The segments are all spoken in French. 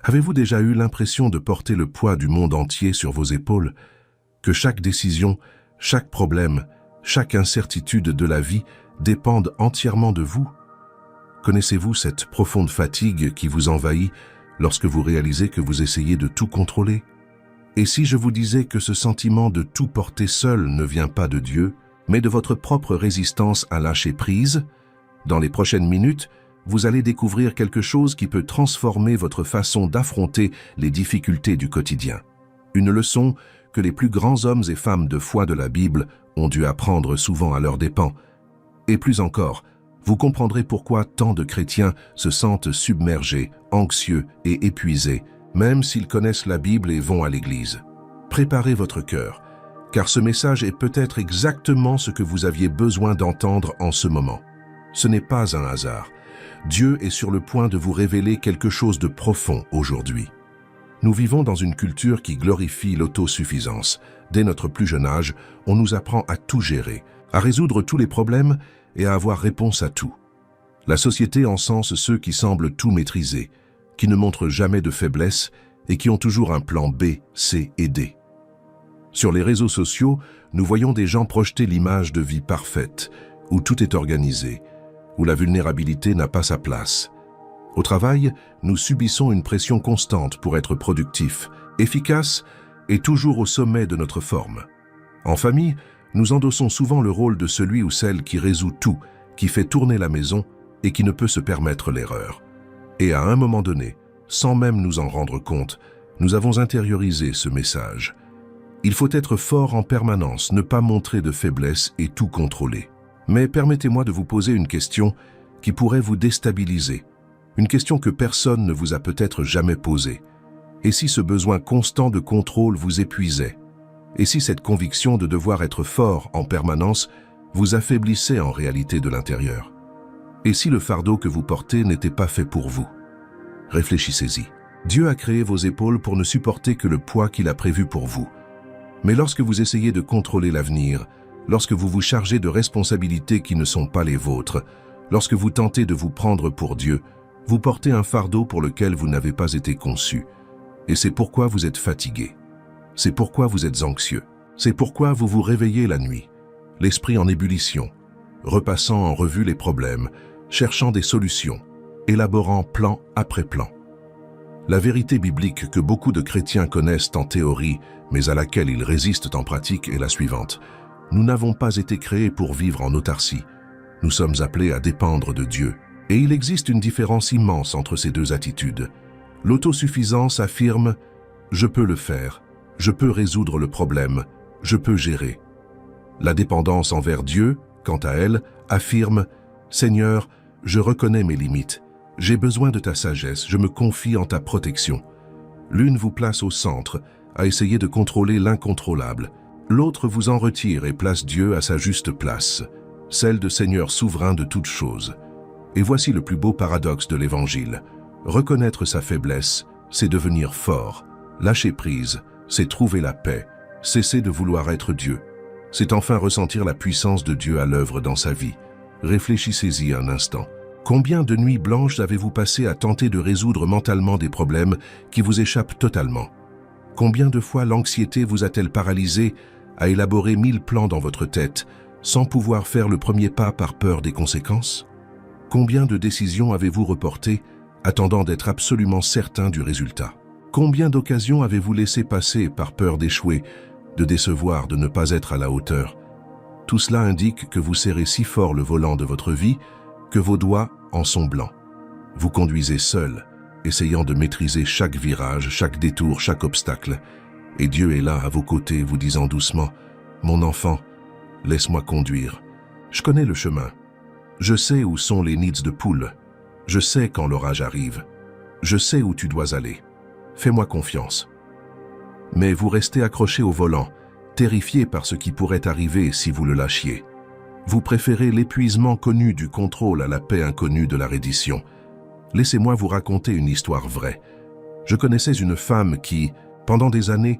Avez-vous déjà eu l'impression de porter le poids du monde entier sur vos épaules? Que chaque décision, chaque problème, chaque incertitude de la vie dépendent entièrement de vous? Connaissez-vous cette profonde fatigue qui vous envahit lorsque vous réalisez que vous essayez de tout contrôler? Et si je vous disais que ce sentiment de tout porter seul ne vient pas de Dieu, mais de votre propre résistance à lâcher prise? Dans les prochaines minutes, vous allez découvrir quelque chose qui peut transformer votre façon d'affronter les difficultés du quotidien. Une leçon que les plus grands hommes et femmes de foi de la Bible ont dû apprendre souvent à leurs dépens. Et plus encore, vous comprendrez pourquoi tant de chrétiens se sentent submergés, anxieux et épuisés, même s'ils connaissent la Bible et vont à l'église. Préparez votre cœur, car ce message est peut-être exactement ce que vous aviez besoin d'entendre en ce moment. Ce n'est pas un hasard. Dieu est sur le point de vous révéler quelque chose de profond aujourd'hui. Nous vivons dans une culture qui glorifie l'autosuffisance. Dès notre plus jeune âge, on nous apprend à tout gérer, à résoudre tous les problèmes et à avoir réponse à tout. La société encense ceux qui semblent tout maîtriser, qui ne montrent jamais de faiblesse et qui ont toujours un plan B, C et D. Sur les réseaux sociaux, nous voyons des gens projeter l'image de vie parfaite, où tout est organisé, où la vulnérabilité n'a pas sa place. Au travail, nous subissons une pression constante pour être productifs, efficaces et toujours au sommet de notre forme. En famille, nous endossons souvent le rôle de celui ou celle qui résout tout, qui fait tourner la maison et qui ne peut se permettre l'erreur. Et à un moment donné, sans même nous en rendre compte, nous avons intériorisé ce message. Il faut être fort en permanence, ne pas montrer de faiblesse et tout contrôler. Mais permettez-moi de vous poser une question qui pourrait vous déstabiliser, une question que personne ne vous a peut-être jamais posée. Et si ce besoin constant de contrôle vous épuisait? Et si cette conviction de devoir être fort en permanence vous affaiblissait en réalité de l'intérieur? Et si le fardeau que vous portez n'était pas fait pour vous? Réfléchissez-y. Dieu a créé vos épaules pour ne supporter que le poids qu'il a prévu pour vous. Mais lorsque vous essayez de contrôler l'avenir, lorsque vous vous chargez de responsabilités qui ne sont pas les vôtres, lorsque vous tentez de vous prendre pour Dieu, vous portez un fardeau pour lequel vous n'avez pas été conçu. Et c'est pourquoi vous êtes fatigué. C'est pourquoi vous êtes anxieux. C'est pourquoi vous vous réveillez la nuit, l'esprit en ébullition, repassant en revue les problèmes, cherchant des solutions, élaborant plan après plan. La vérité biblique que beaucoup de chrétiens connaissent en théorie, mais à laquelle ils résistent en pratique, est la suivante. Nous n'avons pas été créés pour vivre en autarcie. Nous sommes appelés à dépendre de Dieu. Et il existe une différence immense entre ces deux attitudes. L'autosuffisance affirme « je peux le faire, je peux résoudre le problème, je peux gérer ». La dépendance envers Dieu, quant à elle, affirme « Seigneur, je reconnais mes limites, j'ai besoin de ta sagesse, je me confie en ta protection ». L'une vous place au centre, à essayer de contrôler l'incontrôlable. L'autre vous en retire et place Dieu à sa juste place, celle de Seigneur souverain de toutes choses. Et voici le plus beau paradoxe de l'Évangile. Reconnaître sa faiblesse, c'est devenir fort. Lâcher prise, c'est trouver la paix. Cesser de vouloir être Dieu, c'est enfin ressentir la puissance de Dieu à l'œuvre dans sa vie. Réfléchissez-y un instant. Combien de nuits blanches avez-vous passé à tenter de résoudre mentalement des problèmes qui vous échappent totalement? Combien de fois l'anxiété vous a-t-elle paralysé à élaborer 1000 plans dans votre tête, sans pouvoir faire le premier pas par peur des conséquences? Combien de décisions avez-vous reportées, attendant d'être absolument certain du résultat? Combien d'occasions avez-vous laissé passer par peur d'échouer, de décevoir, de ne pas être à la hauteur? Tout cela indique que vous serrez si fort le volant de votre vie que vos doigts en sont blancs. Vous conduisez seul, essayant de maîtriser chaque virage, chaque détour, chaque obstacle. Et Dieu est là à vos côtés, vous disant doucement « Mon enfant, laisse-moi conduire. Je connais le chemin. Je sais où sont les nids de poules. Je sais quand l'orage arrive. Je sais où tu dois aller. Fais-moi confiance. » Mais vous restez accroché au volant, terrifié par ce qui pourrait arriver si vous le lâchiez. Vous préférez l'épuisement connu du contrôle à la paix inconnue de la reddition. Laissez-moi vous raconter une histoire vraie. Je connaissais une femme qui, pendant des années,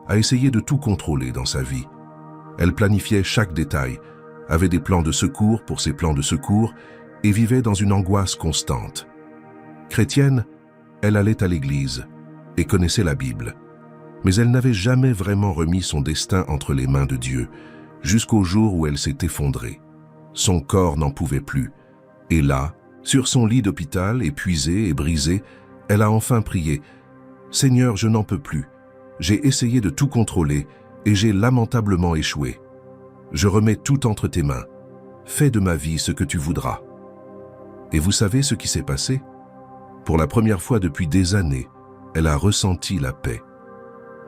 a essayé de tout contrôler dans sa vie. Elle planifiait chaque détail, avait des plans de secours pour ses plans de secours et vivait dans une angoisse constante. Chrétienne, elle allait à l'église, et connaissait la Bible. Mais elle n'avait jamais vraiment remis son destin entre les mains de Dieu, jusqu'au jour où elle s'est effondrée. Son corps n'en pouvait plus. Et là, sur son lit d'hôpital, épuisée et brisée, elle a enfin prié « Seigneur, je n'en peux plus. J'ai essayé de tout contrôler et j'ai lamentablement échoué. Je remets tout entre tes mains. Fais de ma vie ce que tu voudras. » Et vous savez ce qui s'est passé? Pour la première fois depuis des années, elle a ressenti la paix.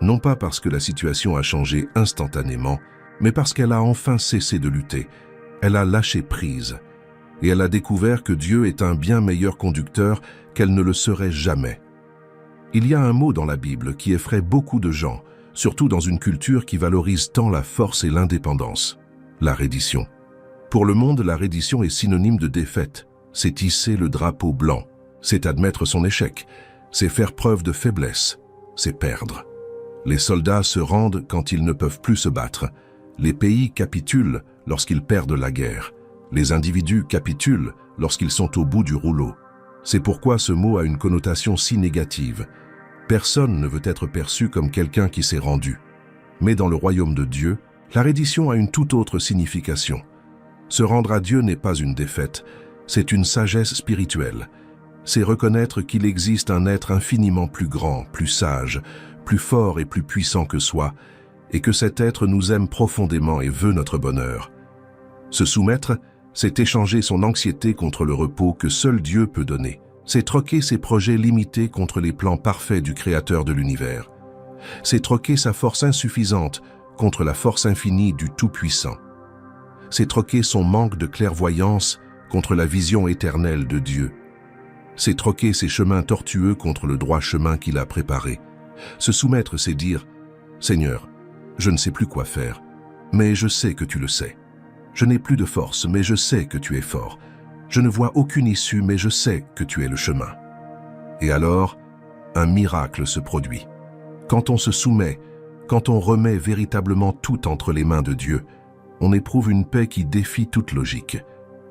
Non pas parce que la situation a changé instantanément, mais parce qu'elle a enfin cessé de lutter. Elle a lâché prise. Et elle a découvert que Dieu est un bien meilleur conducteur qu'elle ne le serait jamais. Il y a un mot dans la Bible qui effraie beaucoup de gens, surtout dans une culture qui valorise tant la force et l'indépendance. La reddition. Pour le monde, la reddition est synonyme de défaite. C'est hisser le drapeau blanc. C'est admettre son échec. C'est faire preuve de faiblesse. C'est perdre. Les soldats se rendent quand ils ne peuvent plus se battre. Les pays capitulent lorsqu'ils perdent la guerre. Les individus capitulent lorsqu'ils sont au bout du rouleau. C'est pourquoi ce mot a une connotation si négative. Personne ne veut être perçu comme quelqu'un qui s'est rendu. Mais dans le royaume de Dieu, la reddition a une toute autre signification. Se rendre à Dieu n'est pas une défaite, c'est une sagesse spirituelle. C'est reconnaître qu'il existe un être infiniment plus grand, plus sage, plus fort et plus puissant que soi, et que cet être nous aime profondément et veut notre bonheur. Se soumettre, c'est échanger son anxiété contre le repos que seul Dieu peut donner. C'est troquer ses projets limités contre les plans parfaits du Créateur de l'univers. C'est troquer sa force insuffisante contre la force infinie du Tout-Puissant. C'est troquer son manque de clairvoyance contre la vision éternelle de Dieu. C'est troquer ses chemins tortueux contre le droit chemin qu'il a préparé. Se soumettre, c'est dire « Seigneur, je ne sais plus quoi faire, mais je sais que tu le sais. Je n'ai plus de force, mais je sais que tu es fort. Je ne vois aucune issue, mais je sais que tu es le chemin. » Et alors, un miracle se produit. Quand on se soumet, quand on remet véritablement tout entre les mains de Dieu, on éprouve une paix qui défie toute logique.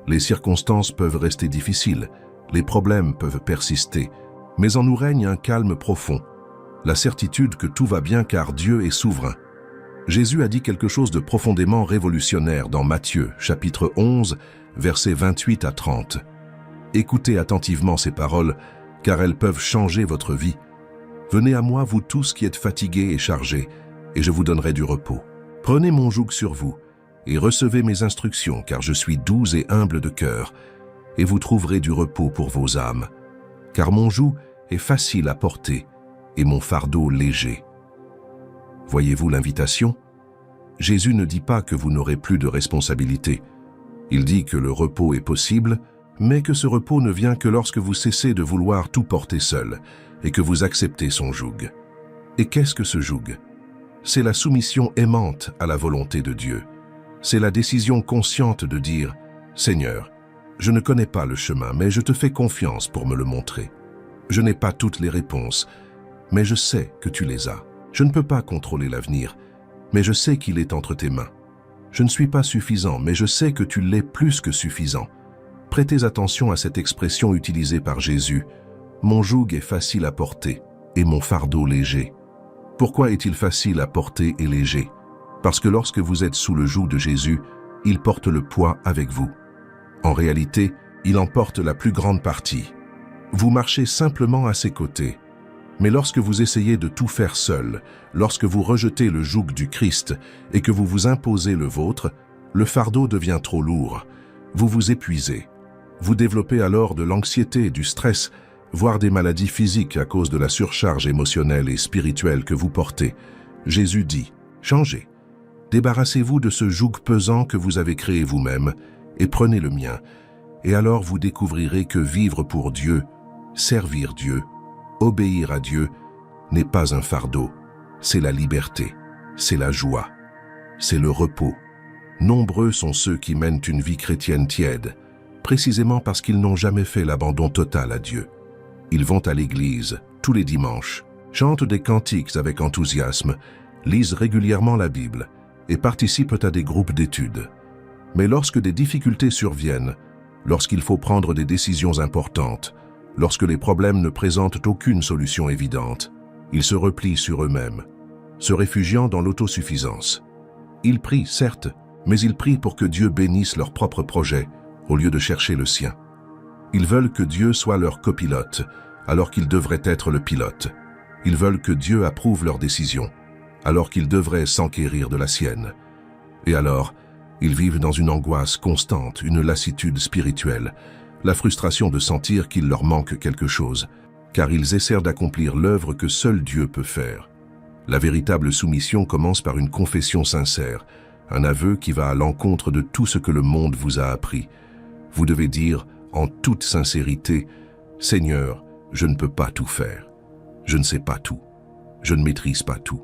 Les circonstances peuvent rester difficiles, les problèmes peuvent persister, mais en nous règne un calme profond, la certitude que tout va bien car Dieu est souverain. Jésus a dit quelque chose de profondément révolutionnaire dans Matthieu, chapitre 11, versets 28 à 30. Écoutez attentivement ces paroles, car elles peuvent changer votre vie. « Venez à moi, vous tous qui êtes fatigués et chargés, et je vous donnerai du repos. Prenez mon joug sur vous, et recevez mes instructions, car je suis doux et humble de cœur, et vous trouverez du repos pour vos âmes. Car mon joug est facile à porter, et mon fardeau léger. » Voyez-vous l'invitation? Jésus ne dit pas que vous n'aurez plus de responsabilité. Il dit que le repos est possible, mais que ce repos ne vient que lorsque vous cessez de vouloir tout porter seul et que vous acceptez son joug. Et qu'est-ce que ce joug? C'est la soumission aimante à la volonté de Dieu. C'est la décision consciente de dire « Seigneur, je ne connais pas le chemin, mais je te fais confiance pour me le montrer. Je n'ai pas toutes les réponses, mais je sais que tu les as. Je ne peux pas contrôler l'avenir, mais je sais qu'il est entre tes mains. Je ne suis pas suffisant, mais je sais que tu l'es plus que suffisant. » Prêtez attention à cette expression utilisée par Jésus. « Mon joug est facile à porter et mon fardeau léger. » Pourquoi est-il facile à porter et léger? Parce que lorsque vous êtes sous le joug de Jésus, il porte le poids avec vous. En réalité, il en porte la plus grande partie. Vous marchez simplement à ses côtés. Mais lorsque vous essayez de tout faire seul, lorsque vous rejetez le joug du Christ et que vous vous imposez le vôtre, le fardeau devient trop lourd. Vous vous épuisez. Vous développez alors de l'anxiété, du stress, voire des maladies physiques à cause de la surcharge émotionnelle et spirituelle que vous portez. Jésus dit « Changez. Débarrassez-vous de ce joug pesant que vous avez créé vous-même et prenez le mien. Et alors vous découvrirez que vivre pour Dieu, servir Dieu, obéir à Dieu n'est pas un fardeau, c'est la liberté, c'est la joie, c'est le repos. Nombreux sont ceux qui mènent une vie chrétienne tiède, précisément parce qu'ils n'ont jamais fait l'abandon total à Dieu. Ils vont à l'église tous les dimanches, chantent des cantiques avec enthousiasme, lisent régulièrement la Bible et participent à des groupes d'études. Mais lorsque des difficultés surviennent, lorsqu'il faut prendre des décisions importantes, lorsque les problèmes ne présentent aucune solution évidente, Ils se replient sur eux-mêmes, se réfugiant dans l'autosuffisance. Ils prient, certes, mais ils prient pour que Dieu bénisse leur propre projet, au lieu de chercher le sien. Ils veulent que Dieu soit leur copilote, alors qu'il devrait être le pilote. Ils veulent que Dieu approuve leurs décisions, alors qu'ils devraient s'enquérir de la sienne. Et alors, ils vivent dans une angoisse constante, une lassitude spirituelle, la frustration de sentir qu'il leur manque quelque chose, car ils essaient d'accomplir l'œuvre que seul Dieu peut faire. La véritable soumission commence par une confession sincère, un aveu qui va à l'encontre de tout ce que le monde vous a appris. Vous devez dire, en toute sincérité, « Seigneur, je ne peux pas tout faire. Je ne sais pas tout. Je ne maîtrise pas tout.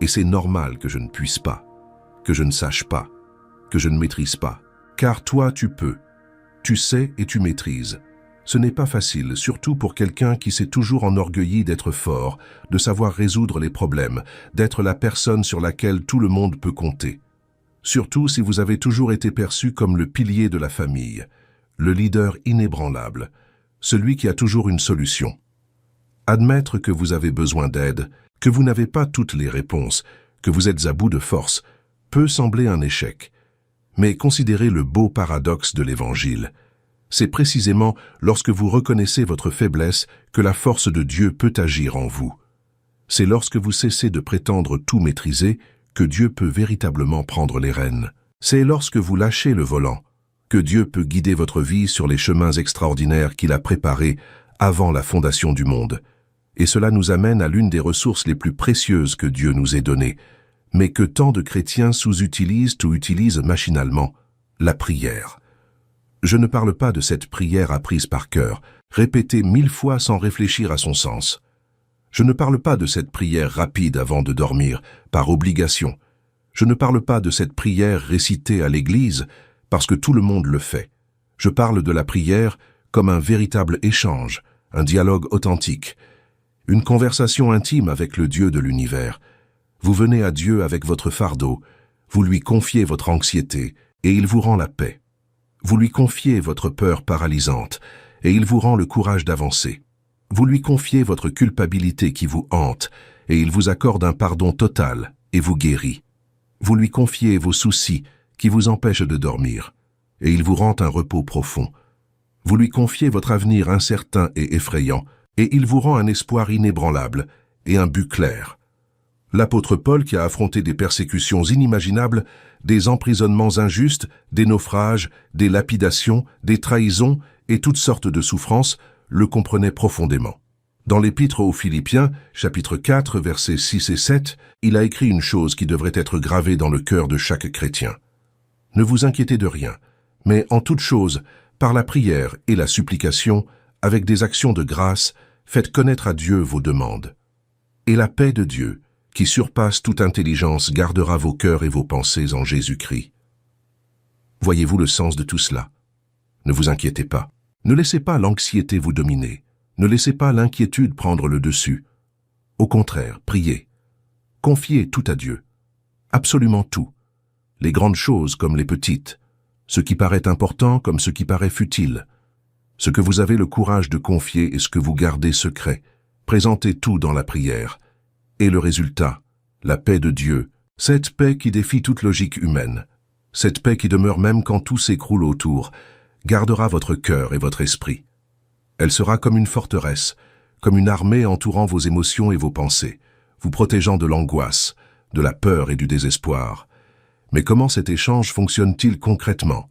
Et c'est normal que je ne puisse pas, que je ne sache pas, que je ne maîtrise pas. Car toi, tu peux. Tu sais et tu maîtrises. Ce n'est pas facile, surtout pour quelqu'un qui s'est toujours enorgueilli d'être fort, de savoir résoudre les problèmes, d'être la personne sur laquelle tout le monde peut compter. Surtout si vous avez toujours été perçu comme le pilier de la famille, le leader inébranlable, celui qui a toujours une solution. Admettre que vous avez besoin d'aide, que vous n'avez pas toutes les réponses, que vous êtes à bout de force, peut sembler un échec. Mais considérez le beau paradoxe de l'Évangile. C'est précisément lorsque vous reconnaissez votre faiblesse que la force de Dieu peut agir en vous. C'est lorsque vous cessez de prétendre tout maîtriser que Dieu peut véritablement prendre les rênes. C'est lorsque vous lâchez le volant que Dieu peut guider votre vie sur les chemins extraordinaires qu'il a préparés avant la fondation du monde. Et cela nous amène à l'une des ressources les plus précieuses que Dieu nous ait données, mais que tant de chrétiens sous-utilisent ou utilisent machinalement, la prière. Je ne parle pas de cette prière apprise par cœur, répétée 1000 fois sans réfléchir à son sens. Je ne parle pas de cette prière rapide avant de dormir, par obligation. Je ne parle pas de cette prière récitée à l'église, parce que tout le monde le fait. Je parle de la prière comme un véritable échange, un dialogue authentique, une conversation intime avec le Dieu de l'univers. Vous venez à Dieu avec votre fardeau, vous lui confiez votre anxiété, et il vous rend la paix. Vous lui confiez votre peur paralysante, et il vous rend le courage d'avancer. Vous lui confiez votre culpabilité qui vous hante, et il vous accorde un pardon total, et vous guérit. Vous lui confiez vos soucis qui vous empêchent de dormir, et il vous rend un repos profond. Vous lui confiez votre avenir incertain et effrayant, et il vous rend un espoir inébranlable et un but clair. L'apôtre Paul, qui a affronté des persécutions inimaginables, des emprisonnements injustes, des naufrages, des lapidations, des trahisons et toutes sortes de souffrances, le comprenait profondément. Dans l'Épître aux Philippiens, chapitre 4, versets 6 et 7, il a écrit une chose qui devrait être gravée dans le cœur de chaque chrétien. « Ne vous inquiétez de rien, mais en toute chose, par la prière et la supplication, avec des actions de grâce, faites connaître à Dieu vos demandes. Et la paix de Dieu, qui surpasse toute intelligence, gardera vos cœurs et vos pensées en Jésus-Christ. » Voyez-vous le sens de tout cela? Ne vous inquiétez pas. Ne laissez pas l'anxiété vous dominer. Ne laissez pas l'inquiétude prendre le dessus. Au contraire, priez. Confiez tout à Dieu. Absolument tout. Les grandes choses comme les petites. Ce qui paraît important comme ce qui paraît futile. Ce que vous avez le courage de confier et ce que vous gardez secret. Présentez tout dans la prière. Et le résultat, la paix de Dieu, cette paix qui défie toute logique humaine, cette paix qui demeure même quand tout s'écroule autour, gardera votre cœur et votre esprit. Elle sera comme une forteresse, comme une armée entourant vos émotions et vos pensées, vous protégeant de l'angoisse, de la peur et du désespoir. Mais comment cet échange fonctionne-t-il concrètement?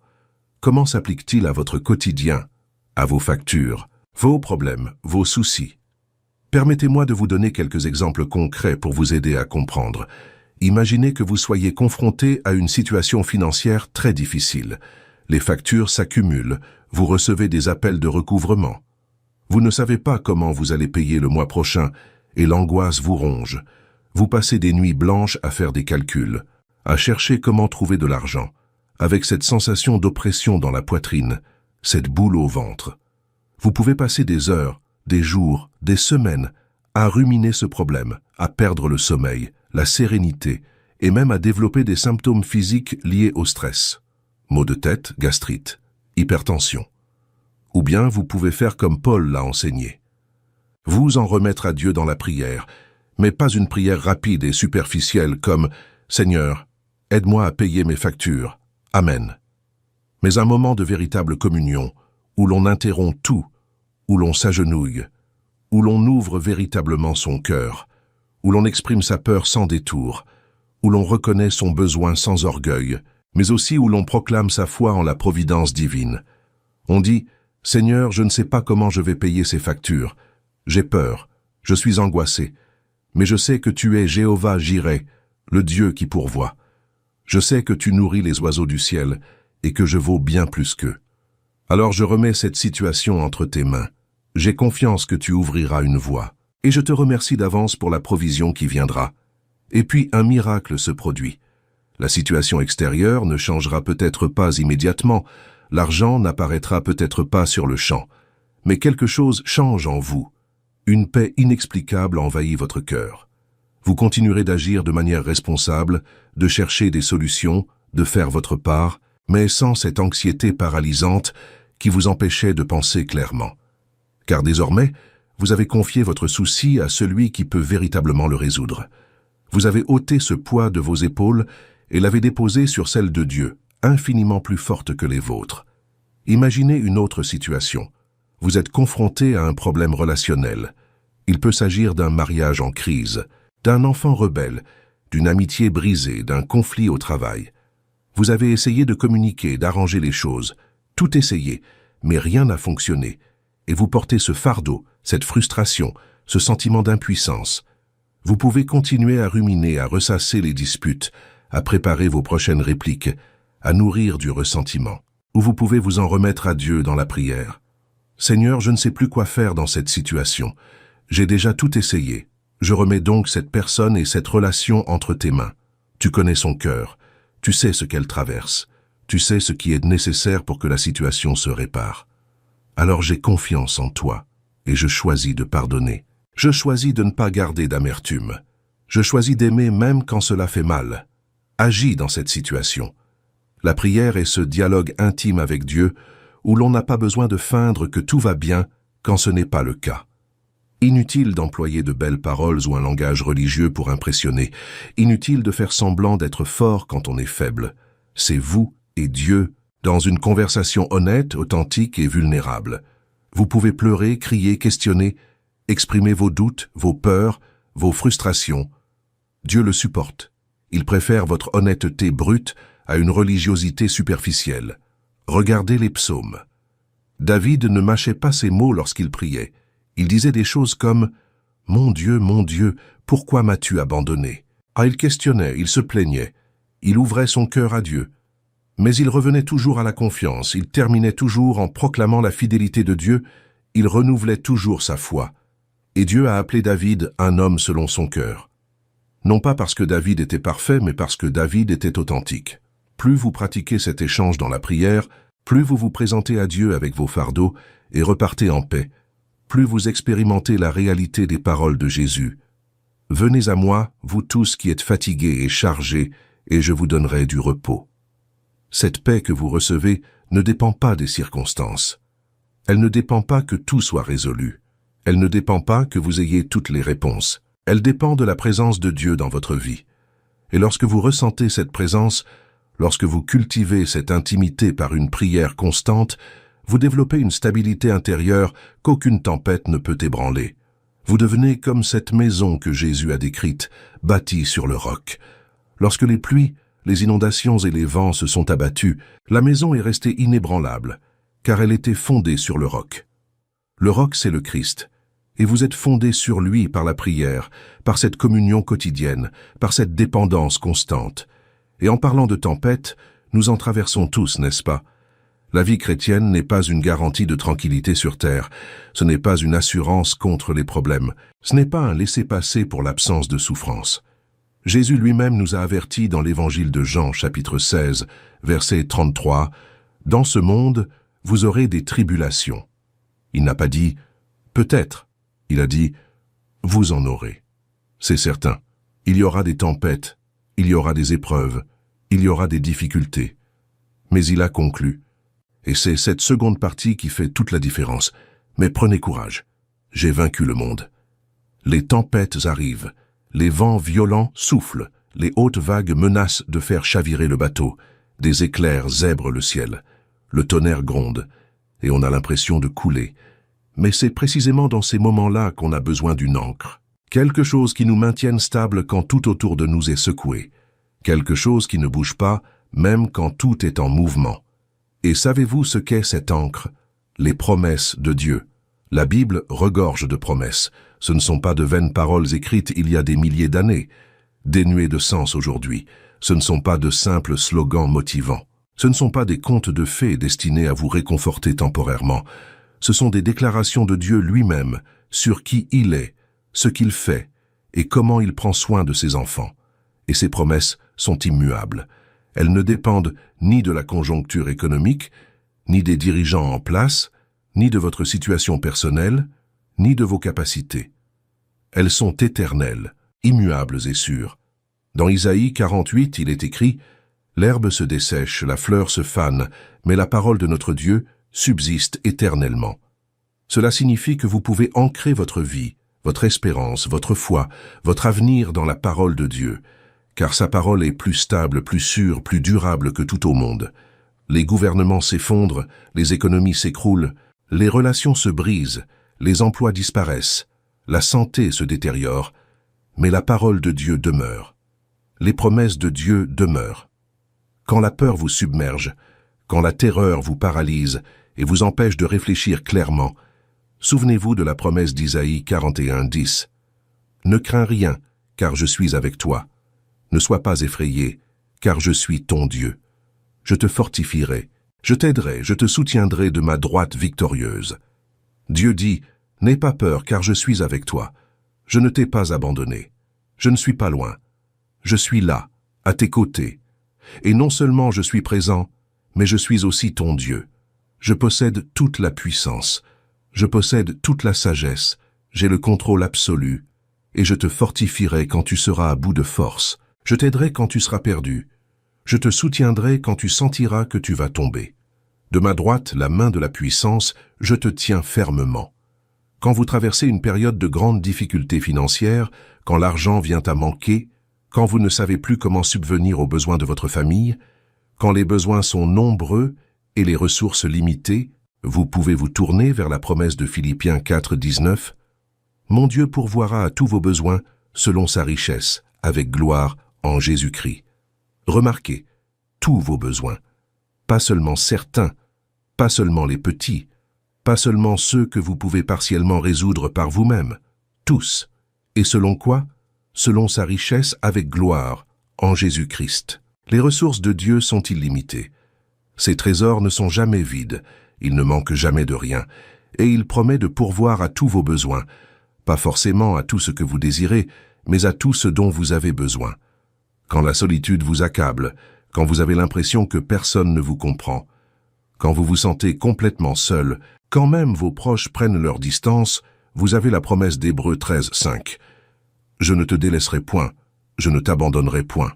Comment s'applique-t-il à votre quotidien, à vos factures, vos problèmes, vos soucis? Permettez-moi de vous donner quelques exemples concrets pour vous aider à comprendre. Imaginez que vous soyez confronté à une situation financière très difficile. Les factures s'accumulent, vous recevez des appels de recouvrement. Vous ne savez pas comment vous allez payer le mois prochain et l'angoisse vous ronge. Vous passez des nuits blanches à faire des calculs, à chercher comment trouver de l'argent, avec cette sensation d'oppression dans la poitrine, cette boule au ventre. Vous pouvez passer des heures, des jours, des semaines à ruminer ce problème, à perdre le sommeil, la sérénité et même à développer des symptômes physiques liés au stress. Maux de tête, gastrite, hypertension. Ou bien vous pouvez faire comme Paul l'a enseigné. Vous en remettre à Dieu dans la prière, Mais pas une prière rapide et superficielle comme « Seigneur, aide-moi à payer mes factures. Amen ». Mais un moment de véritable communion, où l'on interrompt tout, où l'on s'agenouille, où l'on ouvre véritablement son cœur, où l'on exprime sa peur sans détour, où l'on reconnaît son besoin sans orgueil, mais aussi où l'on proclame sa foi en la providence divine. On dit « Seigneur, je ne sais pas comment je vais payer ces factures. J'ai peur, je suis angoissé, mais je sais que tu es Jéhovah Jireh, le Dieu qui pourvoit. Je sais que tu nourris les oiseaux du ciel et que je vaux bien plus qu'eux. Alors je remets cette situation entre tes mains. J'ai confiance que tu ouvriras une voie. Et je te remercie d'avance pour la provision qui viendra. » Et puis un miracle se produit. La situation extérieure ne changera peut-être pas immédiatement, l'argent n'apparaîtra peut-être pas sur le champ, mais quelque chose change en vous. Une paix inexplicable envahit votre cœur. Vous continuerez d'agir de manière responsable, de chercher des solutions, de faire votre part, mais sans cette anxiété paralysante qui vous empêchait de penser clairement. Car désormais, vous avez confié votre souci à celui qui peut véritablement le résoudre. Vous avez ôté ce poids de vos épaules et l'avez déposé sur celle de Dieu, infiniment plus forte que les vôtres. Imaginez une autre situation. Vous êtes confronté à un problème relationnel. Il peut s'agir d'un mariage en crise, d'un enfant rebelle, d'une amitié brisée, d'un conflit au travail. Vous avez essayé de communiquer, d'arranger les choses, tout essayé, mais rien n'a fonctionné. Et vous portez ce fardeau, cette frustration, ce sentiment d'impuissance. Vous pouvez continuer à ruminer, à ressasser les disputes, à préparer vos prochaines répliques, à nourrir du ressentiment. Ou vous pouvez vous en remettre à Dieu dans la prière. Seigneur, je ne sais plus quoi faire dans cette situation. J'ai déjà tout essayé. Je remets donc cette personne et cette relation entre tes mains. Tu connais son cœur. Tu sais ce qu'elle traverse. Tu sais ce qui est nécessaire pour que la situation se répare. Alors j'ai confiance en toi et je choisis de pardonner. Je choisis de ne pas garder d'amertume. Je choisis d'aimer même quand cela fait mal. Agis dans cette situation. La prière est ce dialogue intime avec Dieu où l'on n'a pas besoin de feindre que tout va bien quand ce n'est pas le cas. Inutile d'employer de belles paroles ou un langage religieux pour impressionner. Inutile de faire semblant d'être fort quand on est faible. C'est vous et Dieu dans une conversation honnête, authentique et vulnérable. Vous pouvez pleurer, crier, questionner, exprimer vos doutes, vos peurs, vos frustrations. Dieu le supporte. Il préfère votre honnêteté brute à une religiosité superficielle. Regardez les psaumes. David ne mâchait pas ses mots lorsqu'il priait. Il disait des choses comme « Mon Dieu, pourquoi m'as-tu abandonné ?» Ah, il questionnait, il se plaignait. Il ouvrait son cœur à Dieu. Mais il revenait toujours à la confiance, il terminait toujours en proclamant la fidélité de Dieu, il renouvelait toujours sa foi. Et Dieu a appelé David un homme selon son cœur. Non pas parce que David était parfait, mais parce que David était authentique. Plus vous pratiquez cet échange dans la prière, plus vous vous présentez à Dieu avec vos fardeaux et repartez en paix, plus vous expérimentez la réalité des paroles de Jésus. « Venez à moi, vous tous qui êtes fatigués et chargés, et je vous donnerai du repos. » Cette paix que vous recevez ne dépend pas des circonstances. Elle ne dépend pas que tout soit résolu. Elle ne dépend pas que vous ayez toutes les réponses. Elle dépend de la présence de Dieu dans votre vie. Et lorsque vous ressentez cette présence, lorsque vous cultivez cette intimité par une prière constante, vous développez une stabilité intérieure qu'aucune tempête ne peut ébranler. Vous devenez comme cette maison que Jésus a décrite, bâtie sur le roc. Lorsque les pluies, les inondations et les vents se sont abattus, la maison est restée inébranlable, car elle était fondée sur le roc. Le roc, c'est le Christ, et vous êtes fondés sur lui par la prière, par cette communion quotidienne, par cette dépendance constante. Et en parlant de tempête, nous en traversons tous, n'est-ce pas? La vie chrétienne n'est pas une garantie de tranquillité sur terre, ce n'est pas une assurance contre les problèmes, ce n'est pas un laissez-passer pour l'absence de souffrance. Jésus lui-même nous a avertis dans l'évangile de Jean, chapitre 16, verset 33, « Dans ce monde, vous aurez des tribulations. » Il n'a pas dit « peut-être », il a dit « vous en aurez ». C'est certain, il y aura des tempêtes, il y aura des épreuves, il y aura des difficultés. Mais il a conclu. Et c'est cette seconde partie qui fait toute la différence. Mais prenez courage, j'ai vaincu le monde. Les tempêtes arrivent, Les vents violents soufflent, les hautes vagues menacent de faire chavirer le bateau, des éclairs zèbrent le ciel, le tonnerre gronde, et on a l'impression de couler. Mais c'est précisément dans ces moments-là qu'on a besoin d'une ancre. Quelque chose qui nous maintienne stables quand tout autour de nous est secoué. Quelque chose qui ne bouge pas, même quand tout est en mouvement. Et savez-vous ce qu'est cette ancre? Les promesses de Dieu. La Bible regorge de promesses. Ce ne sont pas de vaines paroles écrites il y a des milliers d'années, dénuées de sens aujourd'hui. Ce ne sont pas de simples slogans motivants. Ce ne sont pas des contes de fées destinés à vous réconforter temporairement. Ce sont des déclarations de Dieu lui-même sur qui il est, ce qu'il fait et comment il prend soin de ses enfants. Et ces promesses sont immuables. Elles ne dépendent ni de la conjoncture économique, ni des dirigeants en place, ni de votre situation personnelle, ni de vos capacités. Elles sont éternelles, immuables et sûres. Dans Isaïe 48, il est écrit « L'herbe se dessèche, la fleur se fane, mais la parole de notre Dieu subsiste éternellement. » Cela signifie que vous pouvez ancrer votre vie, votre espérance, votre foi, votre avenir dans la parole de Dieu, car sa parole est plus stable, plus sûre, plus durable que tout au monde. Les gouvernements s'effondrent, les économies s'écroulent, les relations se brisent, les emplois disparaissent, la santé se détériore, mais la parole de Dieu demeure. Les promesses de Dieu demeurent. Quand la peur vous submerge, quand la terreur vous paralyse et vous empêche de réfléchir clairement, souvenez-vous de la promesse d'Isaïe 41:10. « Ne crains rien, car je suis avec toi. Ne sois pas effrayé, car je suis ton Dieu. Je te fortifierai, je t'aiderai, je te soutiendrai de ma droite victorieuse. » Dieu dit, « N'aie pas peur, car je suis avec toi. Je ne t'ai pas abandonné. Je ne suis pas loin. Je suis là, à tes côtés. Et non seulement je suis présent, mais je suis aussi ton Dieu. Je possède toute la puissance. Je possède toute la sagesse. J'ai le contrôle absolu. Et je te fortifierai quand tu seras à bout de force. Je t'aiderai quand tu seras perdu. Je te soutiendrai quand tu sentiras que tu vas tomber. De ma droite, la main de la puissance, je te tiens fermement. Quand vous traversez une période de grande difficulté financière, quand l'argent vient à manquer, quand vous ne savez plus comment subvenir aux besoins de votre famille, quand les besoins sont nombreux et les ressources limitées, vous pouvez vous tourner vers la promesse de Philippiens 4:19. « Mon Dieu pourvoira à tous vos besoins selon sa richesse, avec gloire en Jésus-Christ. » Remarquez, tous vos besoins, pas seulement certains, pas seulement les petits, pas seulement ceux que vous pouvez partiellement résoudre par vous-même, tous. Et selon quoi? Selon sa richesse avec gloire en Jésus-Christ. Les ressources de Dieu sont illimitées. Ses trésors ne sont jamais vides, il ne manque jamais de rien, et il promet de pourvoir à tous vos besoins, pas forcément à tout ce que vous désirez, mais à tout ce dont vous avez besoin. Quand la solitude vous accable, quand vous avez l'impression que personne ne vous comprend, quand vous vous sentez complètement seul, quand même vos proches prennent leur distance, vous avez la promesse d'Hébreux 13:5. « Je ne te délaisserai point, je ne t'abandonnerai point. »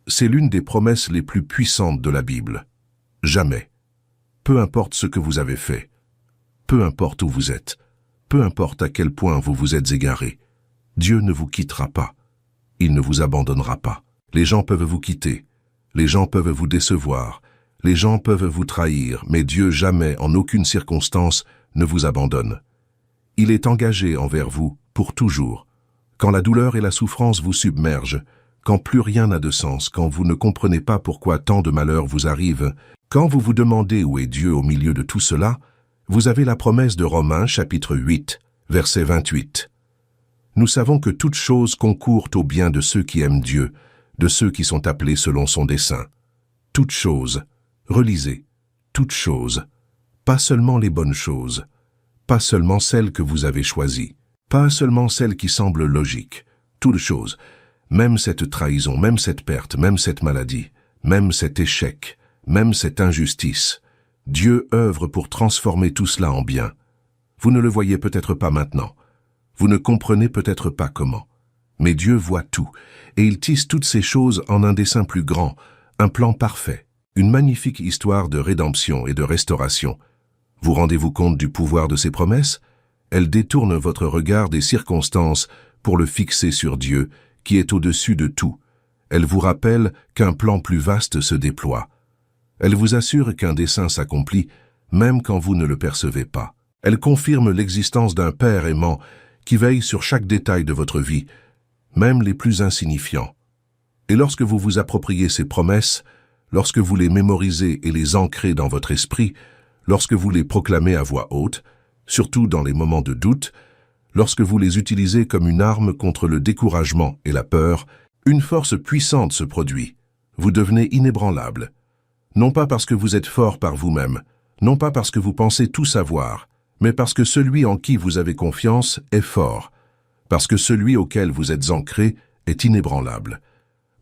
C'est l'une des promesses les plus puissantes de la Bible. Jamais. Peu importe ce que vous avez fait, peu importe où vous êtes, peu importe à quel point vous vous êtes égaré, Dieu ne vous quittera pas. Il ne vous abandonnera pas. Les gens peuvent vous quitter, les gens peuvent vous décevoir, les gens peuvent vous trahir, mais Dieu jamais, en aucune circonstance, ne vous abandonne. Il est engagé envers vous pour toujours. Quand la douleur et la souffrance vous submergent, quand plus rien n'a de sens, quand vous ne comprenez pas pourquoi tant de malheurs vous arrivent, quand vous vous demandez où est Dieu au milieu de tout cela, vous avez la promesse de Romains chapitre 8, verset 28. Nous savons que toutes choses concourent au bien de ceux qui aiment Dieu, de ceux qui sont appelés selon son dessein. Toutes choses, relisez, toutes choses, pas seulement les bonnes choses, pas seulement celles que vous avez choisies, pas seulement celles qui semblent logiques, toutes choses, même cette trahison, même cette perte, même cette maladie, même cet échec, même cette injustice. Dieu œuvre pour transformer tout cela en bien. Vous ne le voyez peut-être pas maintenant. Vous ne comprenez peut-être pas comment. Mais Dieu voit tout, et il tisse toutes ces choses en un dessein plus grand, un plan parfait, une magnifique histoire de rédemption et de restauration. Vous rendez-vous compte du pouvoir de ces promesses? Elles détournent votre regard des circonstances pour le fixer sur Dieu, qui est au-dessus de tout. Elle vous rappelle qu'un plan plus vaste se déploie. Elle vous assure qu'un dessein s'accomplit, même quand vous ne le percevez pas. Elle confirme l'existence d'un Père aimant qui veille sur chaque détail de votre vie, même les plus insignifiants. Et lorsque vous vous appropriez ces promesses, lorsque vous les mémorisez et les ancrez dans votre esprit, lorsque vous les proclamez à voix haute, surtout dans les moments de doute, lorsque vous les utilisez comme une arme contre le découragement et la peur, une force puissante se produit. Vous devenez inébranlable. Non pas parce que vous êtes fort par vous-même, non pas parce que vous pensez tout savoir, mais parce que celui en qui vous avez confiance est fort, parce que celui auquel vous êtes ancré est inébranlable,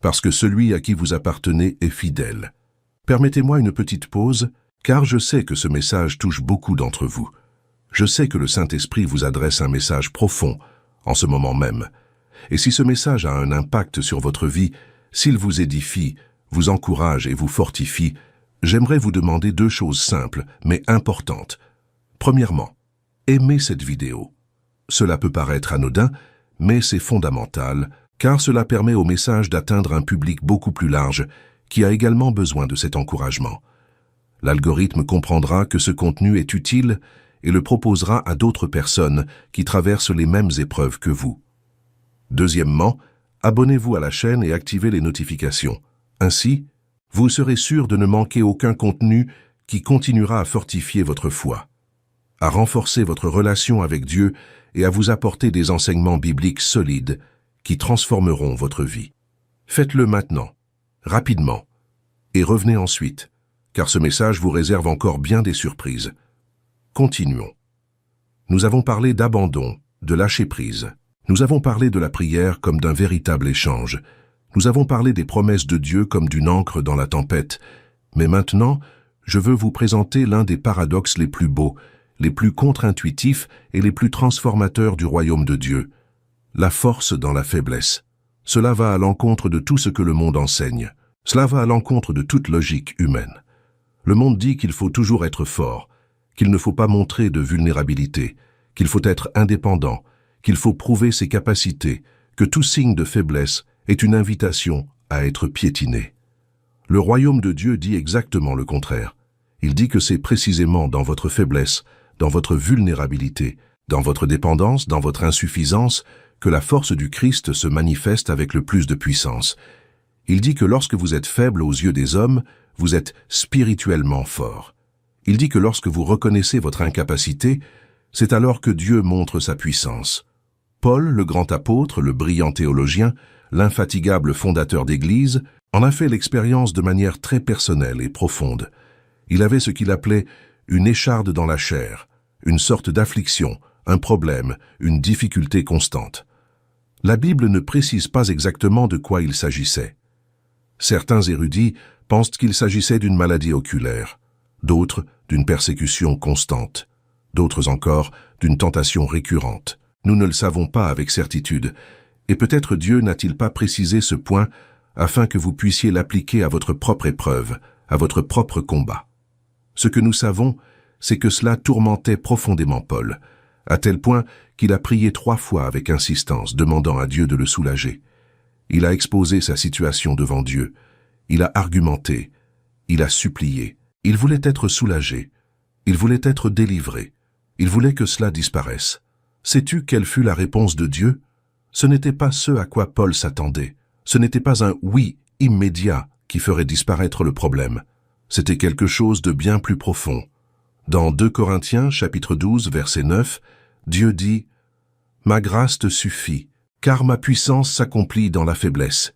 parce que celui à qui vous appartenez est fidèle. Permettez-moi une petite pause, car je sais que ce message touche beaucoup d'entre vous. Je sais que le Saint-Esprit vous adresse un message profond, en ce moment même. Et si ce message a un impact sur votre vie, s'il vous édifie, vous encourage et vous fortifie, j'aimerais vous demander 2 choses simples, mais importantes. Premièrement, aimez cette vidéo. Cela peut paraître anodin, mais c'est fondamental, car cela permet au message d'atteindre un public beaucoup plus large, qui a également besoin de cet encouragement. L'algorithme comprendra que ce contenu est utile et le proposera à d'autres personnes qui traversent les mêmes épreuves que vous. Deuxièmement, abonnez-vous à la chaîne et activez les notifications. Ainsi, vous serez sûr de ne manquer aucun contenu qui continuera à fortifier votre foi, à renforcer votre relation avec Dieu et à vous apporter des enseignements bibliques solides qui transformeront votre vie. Faites-le maintenant, rapidement, et revenez ensuite, car ce message vous réserve encore bien des surprises. Continuons. Nous avons parlé d'abandon, de lâcher prise. Nous avons parlé de la prière comme d'un véritable échange. Nous avons parlé des promesses de Dieu comme d'une ancre dans la tempête. Mais maintenant, je veux vous présenter l'un des paradoxes les plus beaux, les plus contre-intuitifs et les plus transformateurs du royaume de Dieu. La force dans la faiblesse. Cela va à l'encontre de tout ce que le monde enseigne. Cela va à l'encontre de toute logique humaine. Le monde dit qu'il faut toujours être fort, qu'il ne faut pas montrer de vulnérabilité, qu'il faut être indépendant, qu'il faut prouver ses capacités, que tout signe de faiblesse est une invitation à être piétiné. Le royaume de Dieu dit exactement le contraire. Il dit que c'est précisément dans votre faiblesse, dans votre vulnérabilité, dans votre dépendance, dans votre insuffisance, que la force du Christ se manifeste avec le plus de puissance. Il dit que lorsque vous êtes faible aux yeux des hommes, vous êtes spirituellement fort. Il dit que lorsque vous reconnaissez votre incapacité, c'est alors que Dieu montre sa puissance. Paul, le grand apôtre, le brillant théologien, l'infatigable fondateur d'Église, en a fait l'expérience de manière très personnelle et profonde. Il avait ce qu'il appelait une écharde dans la chair, une sorte d'affliction, un problème, une difficulté constante. La Bible ne précise pas exactement de quoi il s'agissait. Certains érudits pensent qu'il s'agissait d'une maladie oculaire, d'autres d'une persécution constante, d'autres encore d'une tentation récurrente. Nous ne le savons pas avec certitude, et peut-être Dieu n'a-t-il pas précisé ce point afin que vous puissiez l'appliquer à votre propre épreuve, à votre propre combat. Ce que nous savons, c'est que cela tourmentait profondément Paul, à tel point qu'il a prié 3 fois avec insistance, demandant à Dieu de le soulager. Il a exposé sa situation devant Dieu, il a argumenté, il a supplié, il voulait être soulagé, il voulait être délivré, il voulait que cela disparaisse. Sais-tu quelle fut la réponse de Dieu? Ce n'était pas ce à quoi Paul s'attendait, ce n'était pas un « oui » immédiat qui ferait disparaître le problème. C'était quelque chose de bien plus profond. Dans 2 Corinthiens, chapitre 12, verset 9, Dieu dit « Ma grâce te suffit, car ma puissance s'accomplit dans la faiblesse. »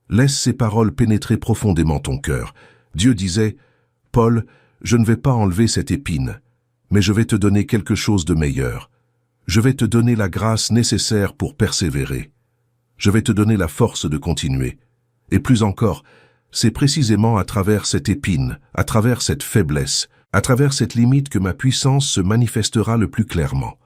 Laisse ces paroles pénétrer profondément ton cœur. Dieu disait « Paul, je ne vais pas enlever cette épine, mais je vais te donner quelque chose de meilleur. Je vais te donner la grâce nécessaire pour persévérer. Je vais te donner la force de continuer. Et plus encore, c'est précisément à travers cette épine, à travers cette faiblesse, à travers cette limite que ma puissance se manifestera le plus clairement.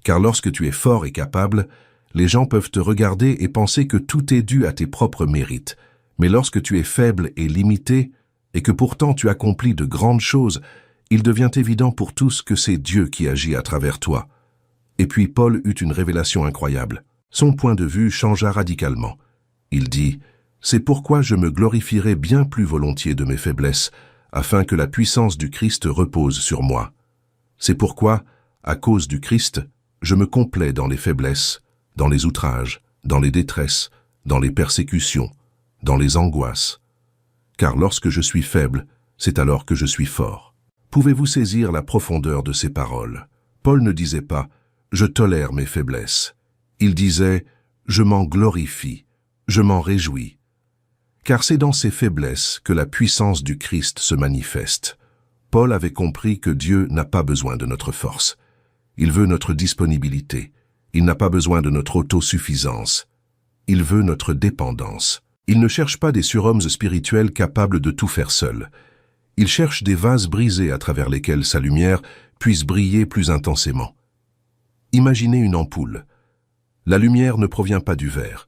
Car lorsque tu es fort et capable, les gens peuvent te regarder et penser que tout est dû à tes propres mérites. Mais lorsque tu es faible et limité, et que pourtant tu accomplis de grandes choses, il devient évident pour tous que c'est Dieu qui agit à travers toi. Et puis Paul eut une révélation incroyable. Son point de vue changea radicalement. Il dit « C'est pourquoi je me glorifierai bien plus volontiers de mes faiblesses, afin que la puissance du Christ repose sur moi. C'est pourquoi, à cause du Christ, je me complais dans les faiblesses, dans les outrages, dans les détresses, dans les persécutions, dans les angoisses. Car lorsque je suis faible, c'est alors que je suis fort. » Pouvez-vous saisir la profondeur de ces paroles? Paul ne disait pas « Je tolère mes faiblesses ». Il disait « Je m'en glorifie, je m'en réjouis ». Car c'est dans ces faiblesses que la puissance du Christ se manifeste. Paul avait compris que Dieu n'a pas besoin de notre force. Il veut notre disponibilité. Il n'a pas besoin de notre autosuffisance. Il veut notre dépendance. Il ne cherche pas des surhommes spirituels capables de tout faire seuls. Il cherche des vases brisés à travers lesquels sa lumière puisse briller plus intensément. Imaginez une ampoule. La lumière ne provient pas du verre.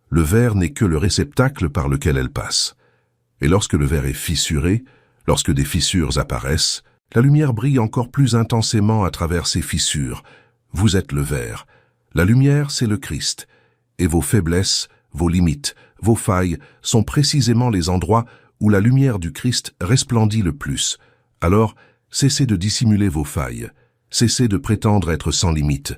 Le verre n'est que le réceptacle par lequel elle passe. Et lorsque le verre est fissuré, lorsque des fissures apparaissent, la lumière brille encore plus intensément à travers ces fissures. Vous êtes le verre. La lumière, c'est le Christ. Et vos faiblesses, vos limites, vos failles sont précisément les endroits où la lumière du Christ resplendit le plus. Alors, cessez de dissimuler vos failles. Cessez de prétendre être sans limite.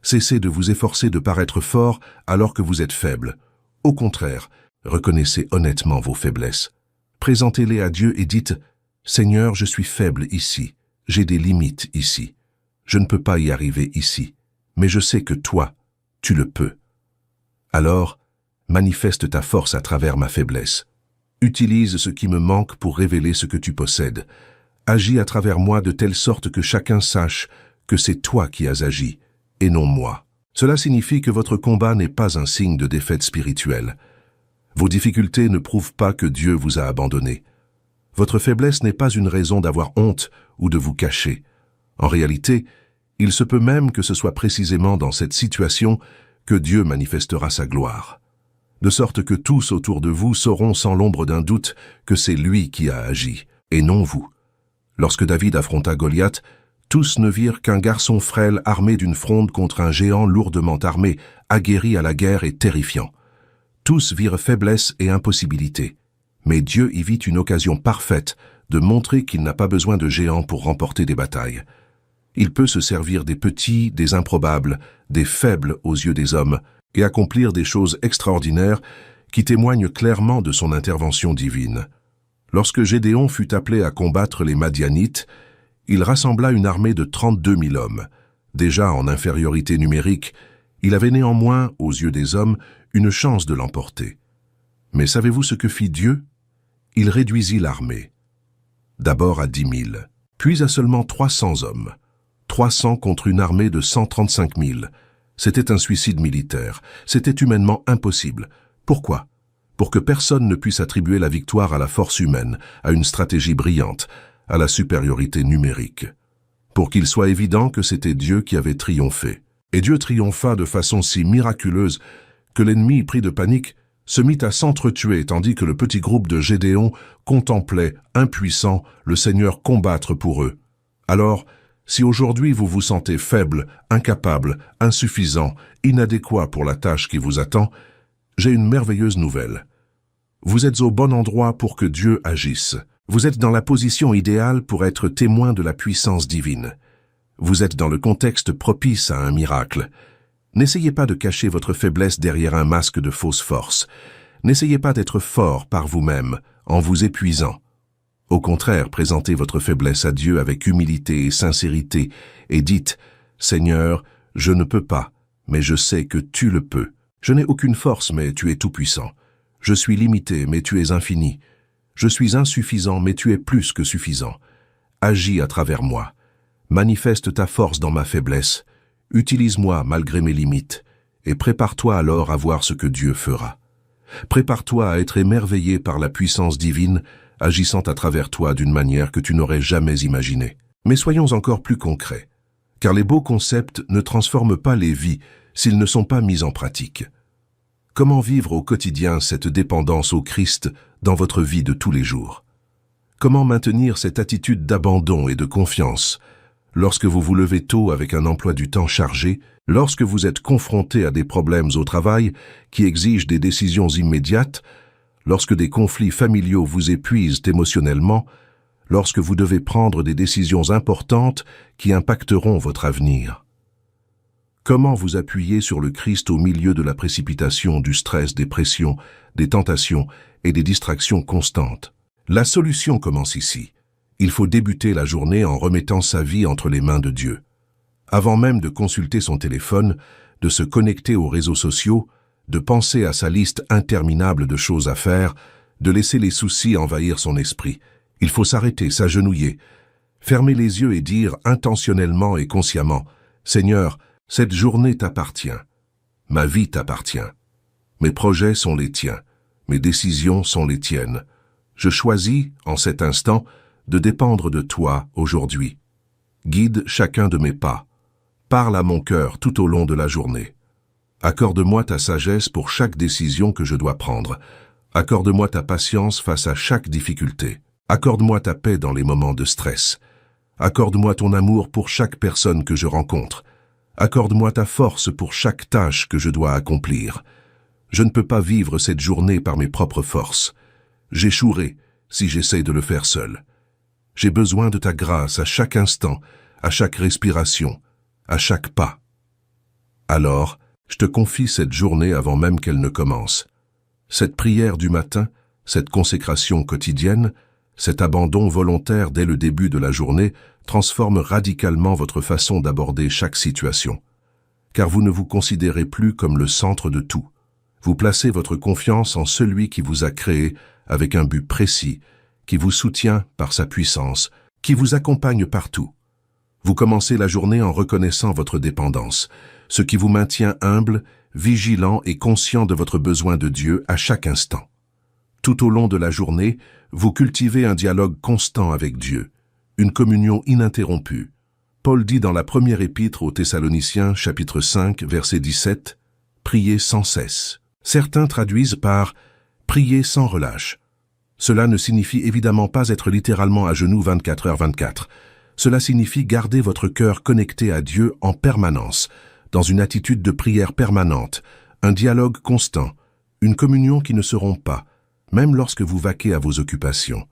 Cessez de vous efforcer de paraître fort alors que vous êtes faible. Au contraire, reconnaissez honnêtement vos faiblesses. Présentez-les à Dieu et dites « Seigneur, je suis faible ici. J'ai des limites ici. Je ne peux pas y arriver ici. Mais je sais que toi, tu le peux. Alors, manifeste ta force à travers ma faiblesse. Utilise ce qui me manque pour révéler ce que tu possèdes. Agis à travers moi de telle sorte que chacun sache que c'est toi qui as agi, et non moi. Cela signifie que votre combat n'est pas un signe de défaite spirituelle. Vos difficultés ne prouvent pas que Dieu vous a abandonné. Votre faiblesse n'est pas une raison d'avoir honte ou de vous cacher. En réalité, il se peut même que ce soit précisément dans cette situation que Dieu manifestera sa gloire. De sorte que tous autour de vous sauront sans l'ombre d'un doute que c'est lui qui a agi, et non vous. Lorsque David affronta Goliath, tous ne virent qu'un garçon frêle armé d'une fronde contre un géant lourdement armé, aguerri à la guerre et terrifiant. Tous virent faiblesse et impossibilité. Mais Dieu y vit une occasion parfaite de montrer qu'il n'a pas besoin de géants pour remporter des batailles. Il peut se servir des petits, des improbables, des faibles aux yeux des hommes, et accomplir des choses extraordinaires qui témoignent clairement de son intervention divine. Lorsque Gédéon fut appelé à combattre les Madianites, il rassembla une armée de 32 000 hommes. Déjà en infériorité numérique, il avait néanmoins, aux yeux des hommes, une chance de l'emporter. Mais savez-vous ce que fit Dieu? Il réduisit l'armée. D'abord à 10 000, puis à seulement 300 hommes. 300 contre une armée de 135 000. C'était un suicide militaire. C'était humainement impossible. Pourquoi? Pour que personne ne puisse attribuer la victoire à la force humaine, à une stratégie brillante, à la supériorité numérique. Pour qu'il soit évident que c'était Dieu qui avait triomphé. Et Dieu triompha de façon si miraculeuse que l'ennemi, pris de panique, se mit à s'entretuer tandis que le petit groupe de Gédéon contemplait, impuissant, le Seigneur combattre pour eux. Alors, si aujourd'hui vous vous sentez faible, incapable, insuffisant, inadéquat pour la tâche qui vous attend, j'ai une merveilleuse nouvelle. Vous êtes au bon endroit pour que Dieu agisse. Vous êtes dans la position idéale pour être témoin de la puissance divine. Vous êtes dans le contexte propice à un miracle. N'essayez pas de cacher votre faiblesse derrière un masque de fausse force. N'essayez pas d'être fort par vous-même, en vous épuisant. Au contraire, présentez votre faiblesse à Dieu avec humilité et sincérité et dites « Seigneur, je ne peux pas, mais je sais que tu le peux. Je n'ai aucune force, mais tu es tout-puissant. Je suis limité, mais tu es infini. Je suis insuffisant, mais tu es plus que suffisant. Agis à travers moi. Manifeste ta force dans ma faiblesse. Utilise-moi malgré mes limites. Et prépare-toi alors à voir ce que Dieu fera. Prépare-toi à être émerveillé par la puissance divine, agissant à travers toi d'une manière que tu n'aurais jamais imaginée. Mais soyons encore plus concrets, car les beaux concepts ne transforment pas les vies s'ils ne sont pas mis en pratique. Comment vivre au quotidien cette dépendance au Christ dans votre vie de tous les jours? Comment maintenir cette attitude d'abandon et de confiance lorsque vous vous levez tôt avec un emploi du temps chargé Lorsque vous êtes confronté à des problèmes au travail qui exigent des décisions immédiates, lorsque des conflits familiaux vous épuisent émotionnellement, lorsque vous devez prendre des décisions importantes qui impacteront votre avenir. Comment vous appuyer sur le Christ au milieu de la précipitation, du stress, des pressions, des tentations et des distractions constantes? La solution commence ici. Il faut débuter la journée en remettant sa vie entre les mains de Dieu. Avant même de consulter son téléphone, de se connecter aux réseaux sociaux, de penser à sa liste interminable de choses à faire, de laisser les soucis envahir son esprit, il faut s'arrêter, s'agenouiller, fermer les yeux et dire intentionnellement et consciemment « Seigneur, cette journée t'appartient. Ma vie t'appartient. Mes projets sont les tiens. Mes décisions sont les tiennes. Je choisis, en cet instant, de dépendre de toi aujourd'hui. Guide chacun de mes pas. Parle à mon cœur tout au long de la journée. Accorde-moi ta sagesse pour chaque décision que je dois prendre. Accorde-moi ta patience face à chaque difficulté. Accorde-moi ta paix dans les moments de stress. Accorde-moi ton amour pour chaque personne que je rencontre. Accorde-moi ta force pour chaque tâche que je dois accomplir. Je ne peux pas vivre cette journée par mes propres forces. J'échouerai si j'essaie de le faire seul. J'ai besoin de ta grâce à chaque instant, à chaque respiration, à chaque pas. Alors, je te confie cette journée avant même qu'elle ne commence. Cette prière du matin, cette consécration quotidienne, cet abandon volontaire dès le début de la journée transforme radicalement votre façon d'aborder chaque situation. Car vous ne vous considérez plus comme le centre de tout. Vous placez votre confiance en celui qui vous a créé avec un but précis, qui vous soutient par sa puissance, qui vous accompagne partout. Vous commencez la journée en reconnaissant votre dépendance, ce qui vous maintient humble, vigilant et conscient de votre besoin de Dieu à chaque instant. Tout au long de la journée, vous cultivez un dialogue constant avec Dieu, une communion ininterrompue. Paul dit dans la première épître aux Thessaloniciens, chapitre 5, verset 17, « Priez sans cesse ». Certains traduisent par « prier sans relâche ». Cela ne signifie évidemment pas être littéralement à genoux 24h24. Cela signifie garder votre cœur connecté à Dieu en permanence, dans une attitude de prière permanente, un dialogue constant, une communion qui ne se rompt pas, même lorsque vous vaquez à vos occupations.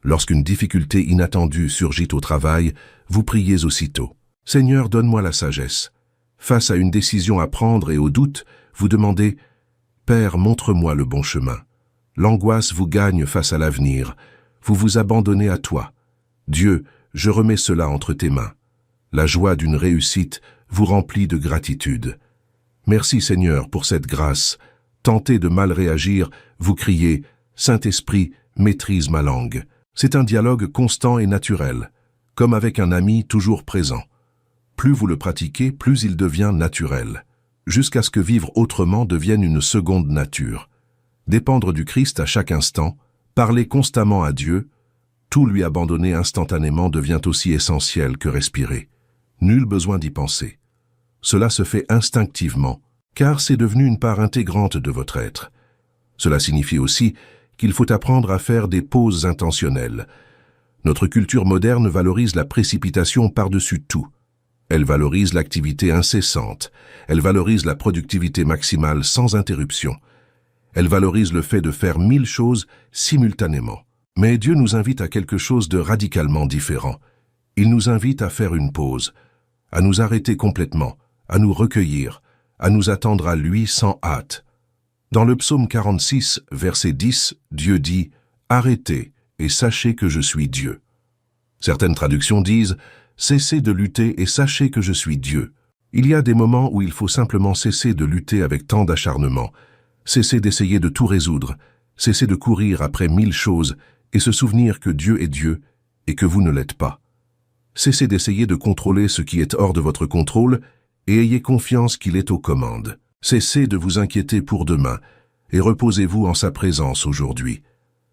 Lorsqu'une difficulté inattendue surgit au travail, vous priez aussitôt. « Seigneur, donne-moi la sagesse ». Face à une décision à prendre et au doute, vous demandez « Père, montre-moi le bon chemin ». L'angoisse vous gagne face à l'avenir. Vous vous abandonnez à toi. Dieu, je remets cela entre tes mains. La joie d'une réussite vous remplit de gratitude. Merci Seigneur pour cette grâce. Tentez de mal réagir, vous criez « Saint-Esprit, maîtrise ma langue ». C'est un dialogue constant et naturel, comme avec un ami toujours présent. Plus vous le pratiquez, plus il devient naturel, jusqu'à ce que vivre autrement devienne une seconde nature. Dépendre du Christ à chaque instant, parler constamment à Dieu, tout lui abandonner instantanément devient aussi essentiel que respirer. Nul besoin d'y penser. Cela se fait instinctivement, car c'est devenu une part intégrante de votre être. Cela signifie aussi qu'il faut apprendre à faire des pauses intentionnelles. Notre culture moderne valorise la précipitation par-dessus tout. Elle valorise l'activité incessante. Elle valorise la productivité maximale sans interruption. Elle valorise le fait de faire 1000 choses simultanément. Mais Dieu nous invite à quelque chose de radicalement différent. Il nous invite à faire une pause, à nous arrêter complètement, à nous recueillir, à nous attendre à lui sans hâte. Dans le psaume 46, verset 10, Dieu dit « Arrêtez et sachez que je suis Dieu ». Certaines traductions disent « Cessez de lutter et sachez que je suis Dieu ». Il y a des moments où il faut simplement cesser de lutter avec tant d'acharnement, cesser d'essayer de tout résoudre, cesser de courir après 1000 choses et se souvenir que Dieu est Dieu et que vous ne l'êtes pas. Cessez d'essayer de contrôler ce qui est hors de votre contrôle et ayez confiance qu'il est aux commandes. Cessez de vous inquiéter pour demain et reposez-vous en sa présence aujourd'hui.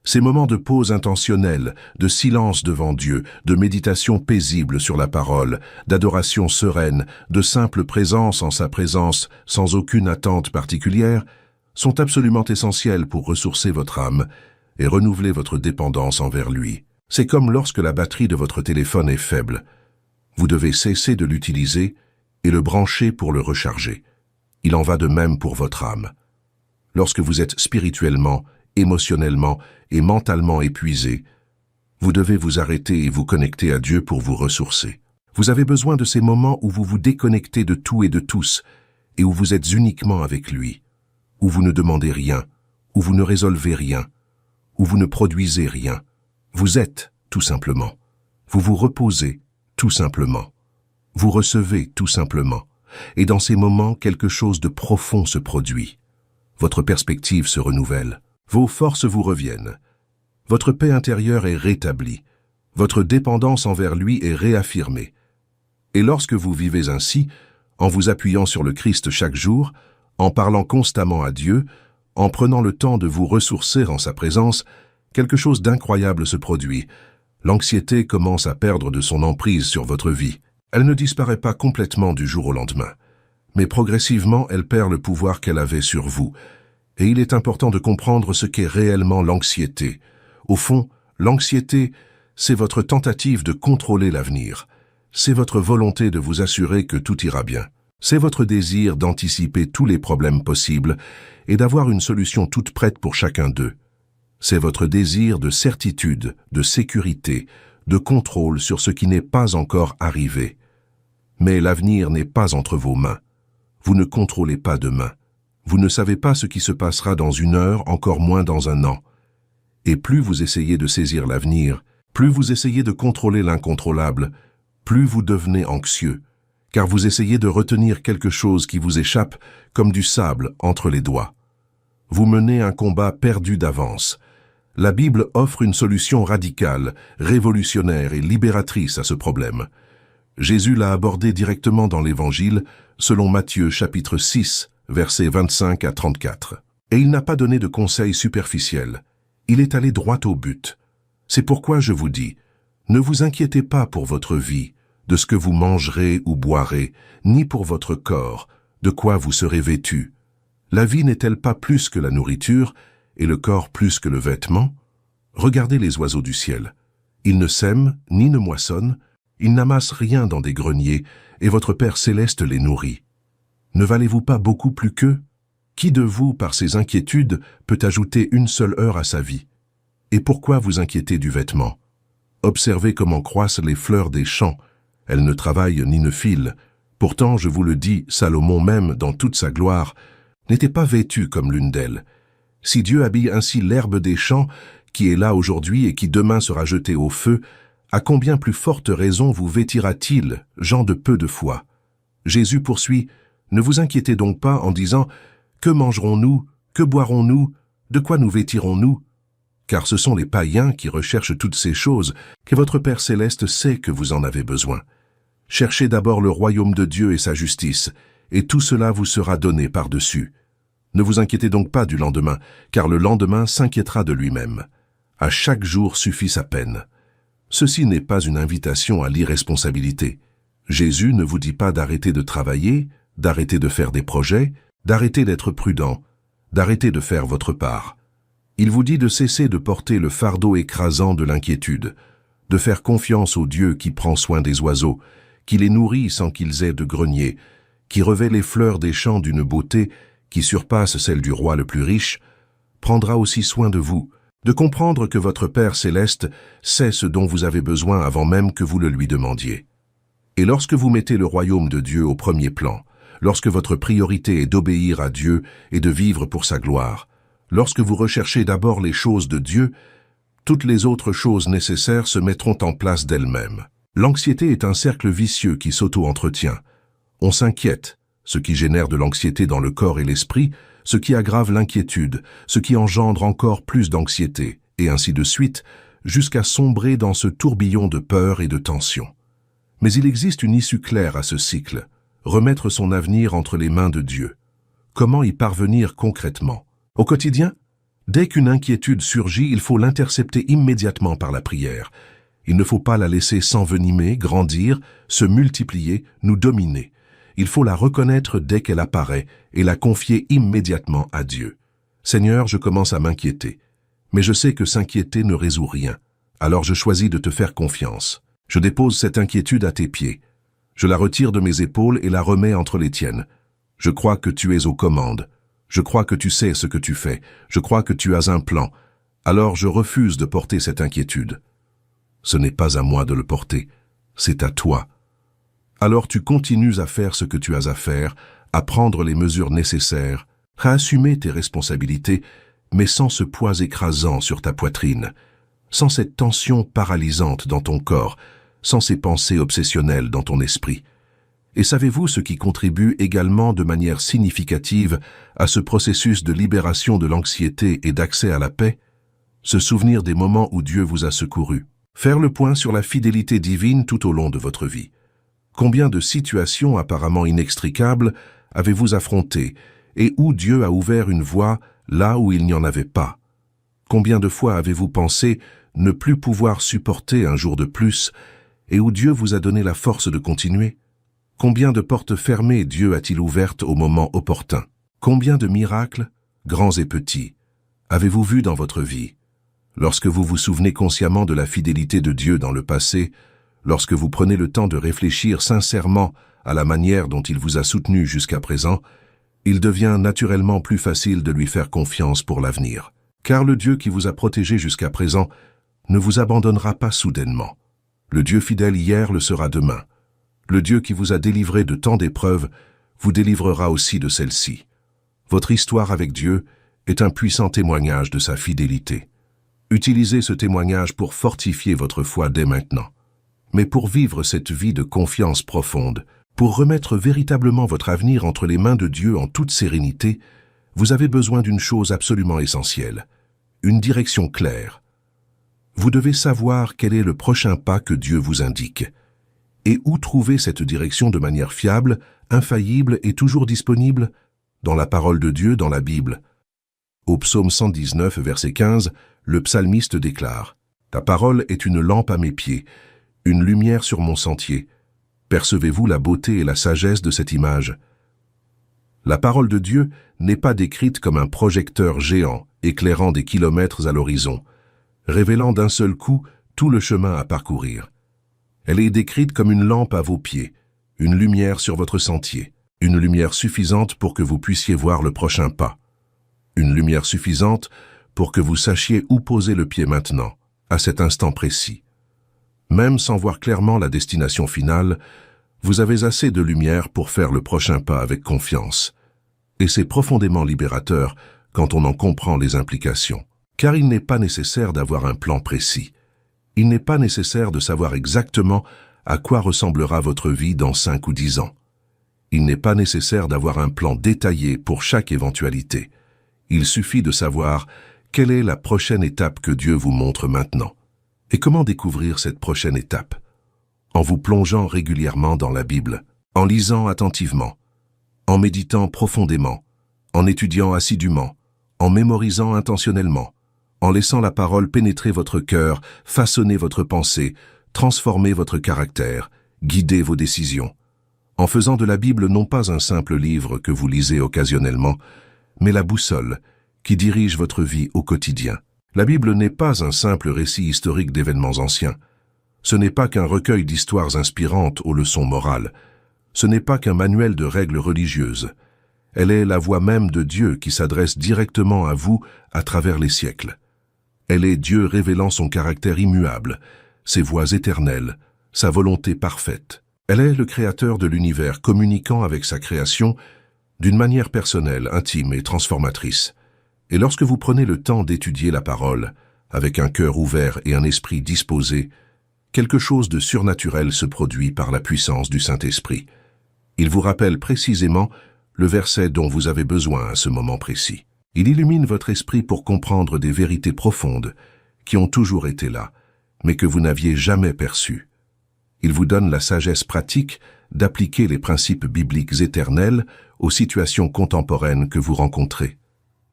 Ces moments de pause intentionnelle, de silence devant Dieu, de méditation paisible sur la parole, d'adoration sereine, de simple présence en sa présence sans aucune attente particulière, sont absolument essentiels pour ressourcer votre âme et renouveler votre dépendance envers lui. C'est comme lorsque la batterie de votre téléphone est faible. Vous devez cesser de l'utiliser et le brancher pour le recharger. Il en va de même pour votre âme. Lorsque vous êtes spirituellement, émotionnellement et mentalement épuisé, vous devez vous arrêter et vous connecter à Dieu pour vous ressourcer. Vous avez besoin de ces moments où vous vous déconnectez de tout et de tous, et où vous êtes uniquement avec lui, où vous ne demandez rien, où vous ne résolvez rien, où vous ne produisez rien. Vous êtes, tout simplement. Vous vous reposez, tout simplement. Vous recevez, tout simplement. Et dans ces moments, quelque chose de profond se produit. Votre perspective se renouvelle. Vos forces vous reviennent. Votre paix intérieure est rétablie. Votre dépendance envers lui est réaffirmée. Et lorsque vous vivez ainsi, en vous appuyant sur le Christ chaque jour, en parlant constamment à Dieu, en prenant le temps de vous ressourcer en sa présence, quelque chose d'incroyable se produit. L'anxiété commence à perdre de son emprise sur votre vie. Elle ne disparaît pas complètement du jour au lendemain, mais progressivement elle perd le pouvoir qu'elle avait sur vous. Et il est important de comprendre ce qu'est réellement l'anxiété. Au fond, l'anxiété, c'est votre tentative de contrôler l'avenir. C'est votre volonté de vous assurer que tout ira bien. C'est votre désir d'anticiper tous les problèmes possibles et d'avoir une solution toute prête pour chacun d'eux. C'est votre désir de certitude, de sécurité, de contrôle sur ce qui n'est pas encore arrivé. Mais l'avenir n'est pas entre vos mains. Vous ne contrôlez pas demain. Vous ne savez pas ce qui se passera dans 1 heure, encore moins dans 1 an. Et plus vous essayez de saisir l'avenir, plus vous essayez de contrôler l'incontrôlable, plus vous devenez anxieux, car vous essayez de retenir quelque chose qui vous échappe comme du sable entre les doigts. Vous menez un combat perdu d'avance. La Bible offre une solution radicale, révolutionnaire et libératrice à ce problème. Jésus l'a abordé directement dans l'Évangile, selon Matthieu chapitre 6, versets 25 à 34. Et il n'a pas donné de conseils superficiels. Il est allé droit au but. C'est pourquoi je vous dis, ne vous inquiétez pas pour votre vie, de ce que vous mangerez ou boirez, ni pour votre corps, de quoi vous serez vêtus. La vie n'est-elle pas plus que la nourriture, et le corps plus que le vêtement? Regardez les oiseaux du ciel. Ils ne sèment, ni ne moissonnent, ils n'amassent rien dans des greniers, et votre Père céleste les nourrit. Ne valez-vous pas beaucoup plus qu'eux? Qui de vous, par ses inquiétudes, peut ajouter 1 seule heure à sa vie? Et pourquoi vous inquiétez du vêtement? Observez comment croissent les fleurs des champs. Elles ne travaillent ni ne filent. Pourtant, je vous le dis, Salomon même, dans toute sa gloire, n'était pas vêtu comme l'une d'elles. Si Dieu habille ainsi l'herbe des champs, qui est là aujourd'hui et qui demain sera jetée au feu, à combien plus forte raison vous vêtira-t-il, gens de peu de foi? Jésus poursuit, ne vous inquiétez donc pas en disant, que mangerons-nous, que boirons-nous, de quoi nous vêtirons-nous? Car ce sont les païens qui recherchent toutes ces choses, que votre Père céleste sait que vous en avez besoin. Cherchez d'abord le royaume de Dieu et sa justice, et tout cela vous sera donné par-dessus. Ne vous inquiétez donc pas du lendemain, car le lendemain s'inquiétera de lui-même. À chaque jour suffit sa peine. Ceci n'est pas une invitation à l'irresponsabilité. Jésus ne vous dit pas d'arrêter de travailler, d'arrêter de faire des projets, d'arrêter d'être prudent, d'arrêter de faire votre part. Il vous dit de cesser de porter le fardeau écrasant de l'inquiétude, de faire confiance au Dieu qui prend soin des oiseaux, qui les nourrit sans qu'ils aient de grenier, qui revêt les fleurs des champs d'une beauté qui surpasse celle du roi le plus riche, prendra aussi soin de vous, de comprendre que votre Père céleste sait ce dont vous avez besoin avant même que vous le lui demandiez. Et lorsque vous mettez le royaume de Dieu au premier plan, lorsque votre priorité est d'obéir à Dieu et de vivre pour sa gloire, lorsque vous recherchez d'abord les choses de Dieu, toutes les autres choses nécessaires se mettront en place d'elles-mêmes. L'anxiété est un cercle vicieux qui s'auto-entretient. On s'inquiète, ce qui génère de l'anxiété dans le corps et l'esprit, ce qui aggrave l'inquiétude, ce qui engendre encore plus d'anxiété, et ainsi de suite, jusqu'à sombrer dans ce tourbillon de peur et de tension. Mais il existe une issue claire à ce cycle, remettre son avenir entre les mains de Dieu. Comment y parvenir concrètement? Au quotidien, dès qu'une inquiétude surgit, il faut l'intercepter immédiatement par la prière. Il ne faut pas la laisser s'envenimer, grandir, se multiplier, nous dominer. Il faut la reconnaître dès qu'elle apparaît et la confier immédiatement à Dieu. Seigneur, je commence à m'inquiéter, mais je sais que s'inquiéter ne résout rien. Alors je choisis de te faire confiance. Je dépose cette inquiétude à tes pieds. Je la retire de mes épaules et la remets entre les tiennes. Je crois que tu es aux commandes. Je crois que tu sais ce que tu fais. Je crois que tu as un plan. Alors je refuse de porter cette inquiétude. Ce n'est pas à moi de le porter, c'est à toi. Alors tu continues à faire ce que tu as à faire, à prendre les mesures nécessaires, à assumer tes responsabilités, mais sans ce poids écrasant sur ta poitrine, sans cette tension paralysante dans ton corps, sans ces pensées obsessionnelles dans ton esprit. Et savez-vous ce qui contribue également de manière significative à ce processus de libération de l'anxiété et d'accès à la paix? Se souvenir des moments où Dieu vous a secouru. Faire le point sur la fidélité divine tout au long de votre vie. Combien de situations apparemment inextricables avez-vous affrontées et où Dieu a ouvert une voie là où il n'y en avait pas? Combien de fois avez-vous pensé ne plus pouvoir supporter un jour de plus et où Dieu vous a donné la force de continuer? Combien de portes fermées Dieu a-t-il ouvertes au moment opportun? Combien de miracles, grands et petits, avez-vous vus dans votre vie? Lorsque vous vous souvenez consciemment de la fidélité de Dieu dans le passé, lorsque vous prenez le temps de réfléchir sincèrement à la manière dont il vous a soutenu jusqu'à présent, il devient naturellement plus facile de lui faire confiance pour l'avenir. Car le Dieu qui vous a protégé jusqu'à présent ne vous abandonnera pas soudainement. Le Dieu fidèle hier le sera demain. Le Dieu qui vous a délivré de tant d'épreuves vous délivrera aussi de celle-ci. Votre histoire avec Dieu est un puissant témoignage de sa fidélité. Utilisez ce témoignage pour fortifier votre foi dès maintenant. Mais pour vivre cette vie de confiance profonde, pour remettre véritablement votre avenir entre les mains de Dieu en toute sérénité, vous avez besoin d'une chose absolument essentielle, une direction claire. Vous devez savoir quel est le prochain pas que Dieu vous indique. Et où trouver cette direction de manière fiable, infaillible et toujours disponible? Dans la parole de Dieu, dans la Bible. Au psaume 119, verset 15, le psalmiste déclare « Ta parole est une lampe à mes pieds, une lumière sur mon sentier. Percevez-vous la beauté et la sagesse de cette image? » La parole de Dieu n'est pas décrite comme un projecteur géant, éclairant des kilomètres à l'horizon, révélant d'un seul coup tout le chemin à parcourir. Elle est décrite comme une lampe à vos pieds, une lumière sur votre sentier, une lumière suffisante pour que vous puissiez voir le prochain pas. Une lumière suffisante pour que vous sachiez où poser le pied maintenant, à cet instant précis. Même sans voir clairement la destination finale, vous avez assez de lumière pour faire le prochain pas avec confiance. Et c'est profondément libérateur quand on en comprend les implications. Car il n'est pas nécessaire d'avoir un plan précis. Il n'est pas nécessaire de savoir exactement à quoi ressemblera votre vie dans 5 ou 10 ans. Il n'est pas nécessaire d'avoir un plan détaillé pour chaque éventualité. Il suffit de savoir quelle est la prochaine étape que Dieu vous montre maintenant. Et comment découvrir cette prochaine étape? En vous plongeant régulièrement dans la Bible, en lisant attentivement, en méditant profondément, en étudiant assidûment, en mémorisant intentionnellement, en laissant la parole pénétrer votre cœur, façonner votre pensée, transformer votre caractère, guider vos décisions, en faisant de la Bible non pas un simple livre que vous lisez occasionnellement, mais la boussole qui dirige votre vie au quotidien. La Bible n'est pas un simple récit historique d'événements anciens. Ce n'est pas qu'un recueil d'histoires inspirantes aux leçons morales. Ce n'est pas qu'un manuel de règles religieuses. Elle est la voix même de Dieu qui s'adresse directement à vous à travers les siècles. Elle est Dieu révélant son caractère immuable, ses voies éternelles, sa volonté parfaite. Elle est le créateur de l'univers communiquant avec sa création d'une manière personnelle, intime et transformatrice. Et lorsque vous prenez le temps d'étudier la parole, avec un cœur ouvert et un esprit disposé, quelque chose de surnaturel se produit par la puissance du Saint-Esprit. Il vous rappelle précisément le verset dont vous avez besoin à ce moment précis. Il illumine votre esprit pour comprendre des vérités profondes qui ont toujours été là, mais que vous n'aviez jamais perçues. Il vous donne la sagesse pratique d'appliquer les principes bibliques éternels aux situations contemporaines que vous rencontrez.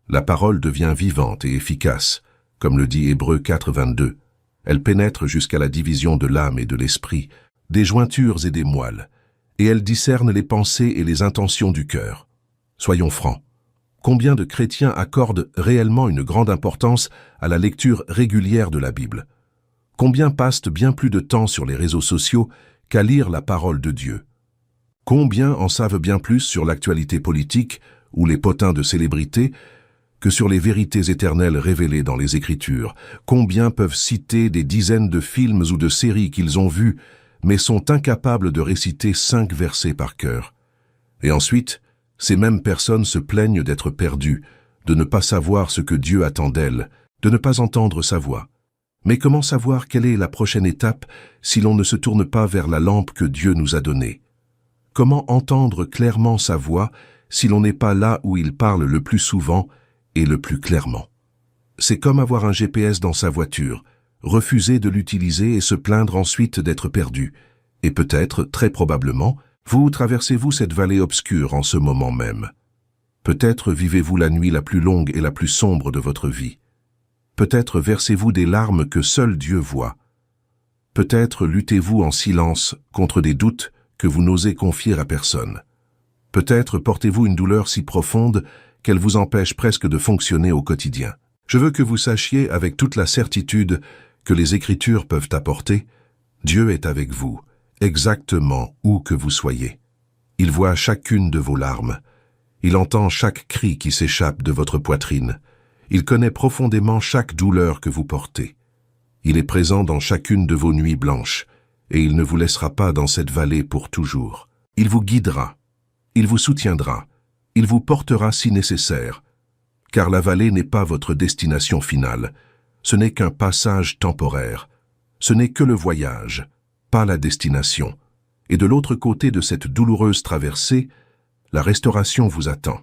La parole devient vivante et efficace, comme le dit Hébreux 4, 22. Elle pénètre jusqu'à la division de l'âme et de l'esprit, des jointures et des moelles, et elle discerne les pensées et les intentions du cœur. Soyons francs. Combien de chrétiens accordent réellement une grande importance à la lecture régulière de la Bible? Combien passent bien plus de temps sur les réseaux sociaux qu'à lire la parole de Dieu? Combien en savent bien plus sur l'actualité politique ou les potins de célébrités que sur les vérités éternelles révélées dans les Écritures? Combien peuvent citer des dizaines de films ou de séries qu'ils ont vus, mais sont incapables de réciter 5 versets par cœur? Et ensuite, ces mêmes personnes se plaignent d'être perdues, de ne pas savoir ce que Dieu attend d'elles, de ne pas entendre sa voix. Mais comment savoir quelle est la prochaine étape si l'on ne se tourne pas vers la lampe que Dieu nous a donnée? Comment entendre clairement sa voix si l'on n'est pas là où il parle le plus souvent et le plus clairement? C'est comme avoir un GPS dans sa voiture, refuser de l'utiliser et se plaindre ensuite d'être perdu. Et peut-être, très probablement, vous traversez-vous cette vallée obscure en ce moment même. Peut-être vivez-vous la nuit la plus longue et la plus sombre de votre vie. Peut-être versez-vous des larmes que seul Dieu voit. Peut-être luttez-vous en silence contre des doutes que vous n'osez confier à personne. Peut-être portez-vous une douleur si profonde qu'elle vous empêche presque de fonctionner au quotidien. Je veux que vous sachiez avec toute la certitude que les Écritures peuvent apporter, Dieu est avec vous, exactement où que vous soyez. Il voit chacune de vos larmes. Il entend chaque cri qui s'échappe de votre poitrine. Il connaît profondément chaque douleur que vous portez. Il est présent dans chacune de vos nuits blanches, et il ne vous laissera pas dans cette vallée pour toujours. Il vous guidera, il vous soutiendra, il vous portera si nécessaire, car la vallée n'est pas votre destination finale, ce n'est qu'un passage temporaire, ce n'est que le voyage, pas la destination. Et de l'autre côté de cette douloureuse traversée, la restauration vous attend.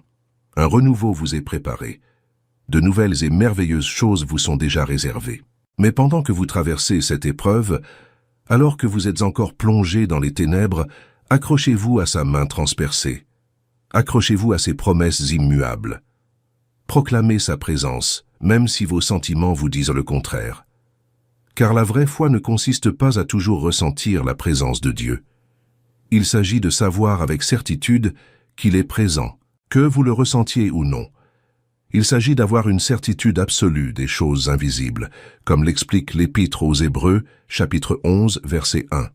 Un renouveau vous est préparé. De nouvelles et merveilleuses choses vous sont déjà réservées. Mais pendant que vous traversez cette épreuve, alors que vous êtes encore plongé dans les ténèbres, accrochez-vous à sa main transpercée. Accrochez-vous à ses promesses immuables. Proclamez sa présence, même si vos sentiments vous disent le contraire. Car la vraie foi ne consiste pas à toujours ressentir la présence de Dieu. Il s'agit de savoir avec certitude qu'il est présent, que vous le ressentiez ou non. Il s'agit d'avoir une certitude absolue des choses invisibles, comme l'explique l'Épître aux Hébreux, chapitre 11, verset 1.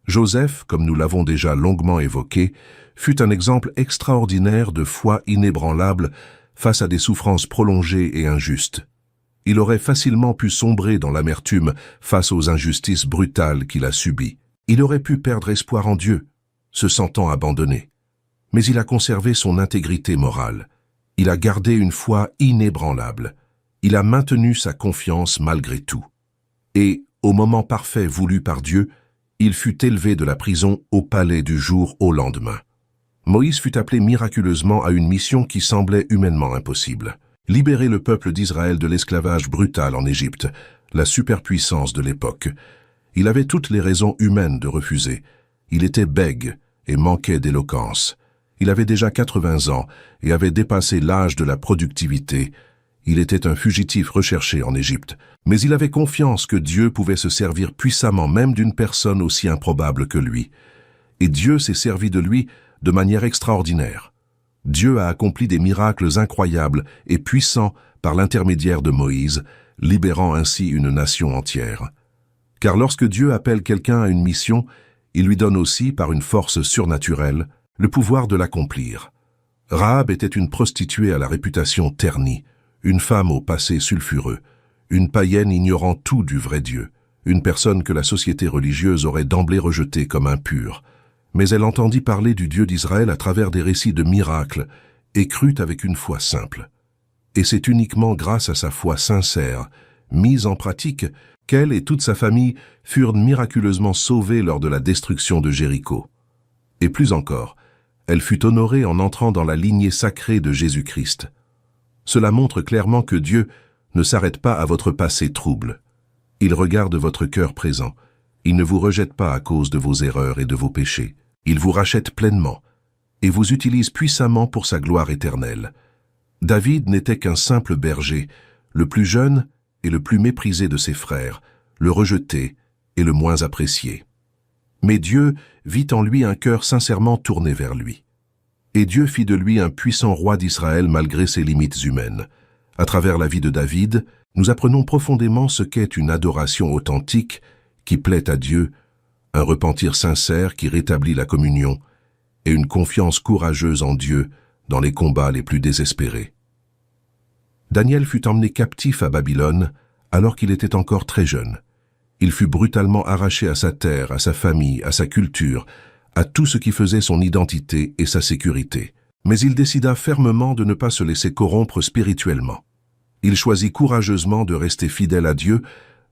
Joseph, comme nous l'avons déjà longuement évoqué, fut un exemple extraordinaire de foi inébranlable face à des souffrances prolongées et injustes. Il aurait facilement pu sombrer dans l'amertume face aux injustices brutales qu'il a subies. Il aurait pu perdre espoir en Dieu, se sentant abandonné. Mais il a conservé son intégrité morale. Il a gardé une foi inébranlable. Il a maintenu sa confiance malgré tout. Et, au moment parfait voulu par Dieu, il fut élevé de la prison au palais du jour au lendemain. Moïse fut appelé miraculeusement à une mission qui semblait humainement impossible. Libérer le peuple d'Israël de l'esclavage brutal en Égypte, la superpuissance de l'époque. Il avait toutes les raisons humaines de refuser. Il était bègue et manquait d'éloquence. Il avait déjà 80 ans et avait dépassé l'âge de la productivité. Il était un fugitif recherché en Égypte. Mais il avait confiance que Dieu pouvait se servir puissamment même d'une personne aussi improbable que lui. Et Dieu s'est servi de lui de manière extraordinaire. Dieu a accompli des miracles incroyables et puissants par l'intermédiaire de Moïse, libérant ainsi une nation entière. Car lorsque Dieu appelle quelqu'un à une mission, il lui donne aussi, par une force surnaturelle, le pouvoir de l'accomplir. Rahab était une prostituée à la réputation ternie, une femme au passé sulfureux, une païenne ignorant tout du vrai Dieu, une personne que la société religieuse aurait d'emblée rejetée comme impure. Mais elle entendit parler du Dieu d'Israël à travers des récits de miracles et crut avec une foi simple. Et c'est uniquement grâce à sa foi sincère, mise en pratique, qu'elle et toute sa famille furent miraculeusement sauvées lors de la destruction de Jéricho. Et plus encore, elle fut honorée en entrant dans la lignée sacrée de Jésus-Christ. Cela montre clairement que Dieu ne s'arrête pas à votre passé trouble. Il regarde votre cœur présent. Il ne vous rejette pas à cause de vos erreurs et de vos péchés. Il vous rachète pleinement et vous utilise puissamment pour sa gloire éternelle. David n'était qu'un simple berger, le plus jeune et le plus méprisé de ses frères, le rejeté et le moins apprécié. Mais Dieu vit en lui un cœur sincèrement tourné vers lui. Et Dieu fit de lui un puissant roi d'Israël malgré ses limites humaines. À travers la vie de David, nous apprenons profondément ce qu'est une adoration authentique qui plaît à Dieu, un repentir sincère qui rétablit la communion, et une confiance courageuse en Dieu dans les combats les plus désespérés. Daniel fut emmené captif à Babylone alors qu'il était encore très jeune. Il fut brutalement arraché à sa terre, à sa famille, à sa culture, à tout ce qui faisait son identité et sa sécurité. Mais il décida fermement de ne pas se laisser corrompre spirituellement. Il choisit courageusement de rester fidèle à Dieu,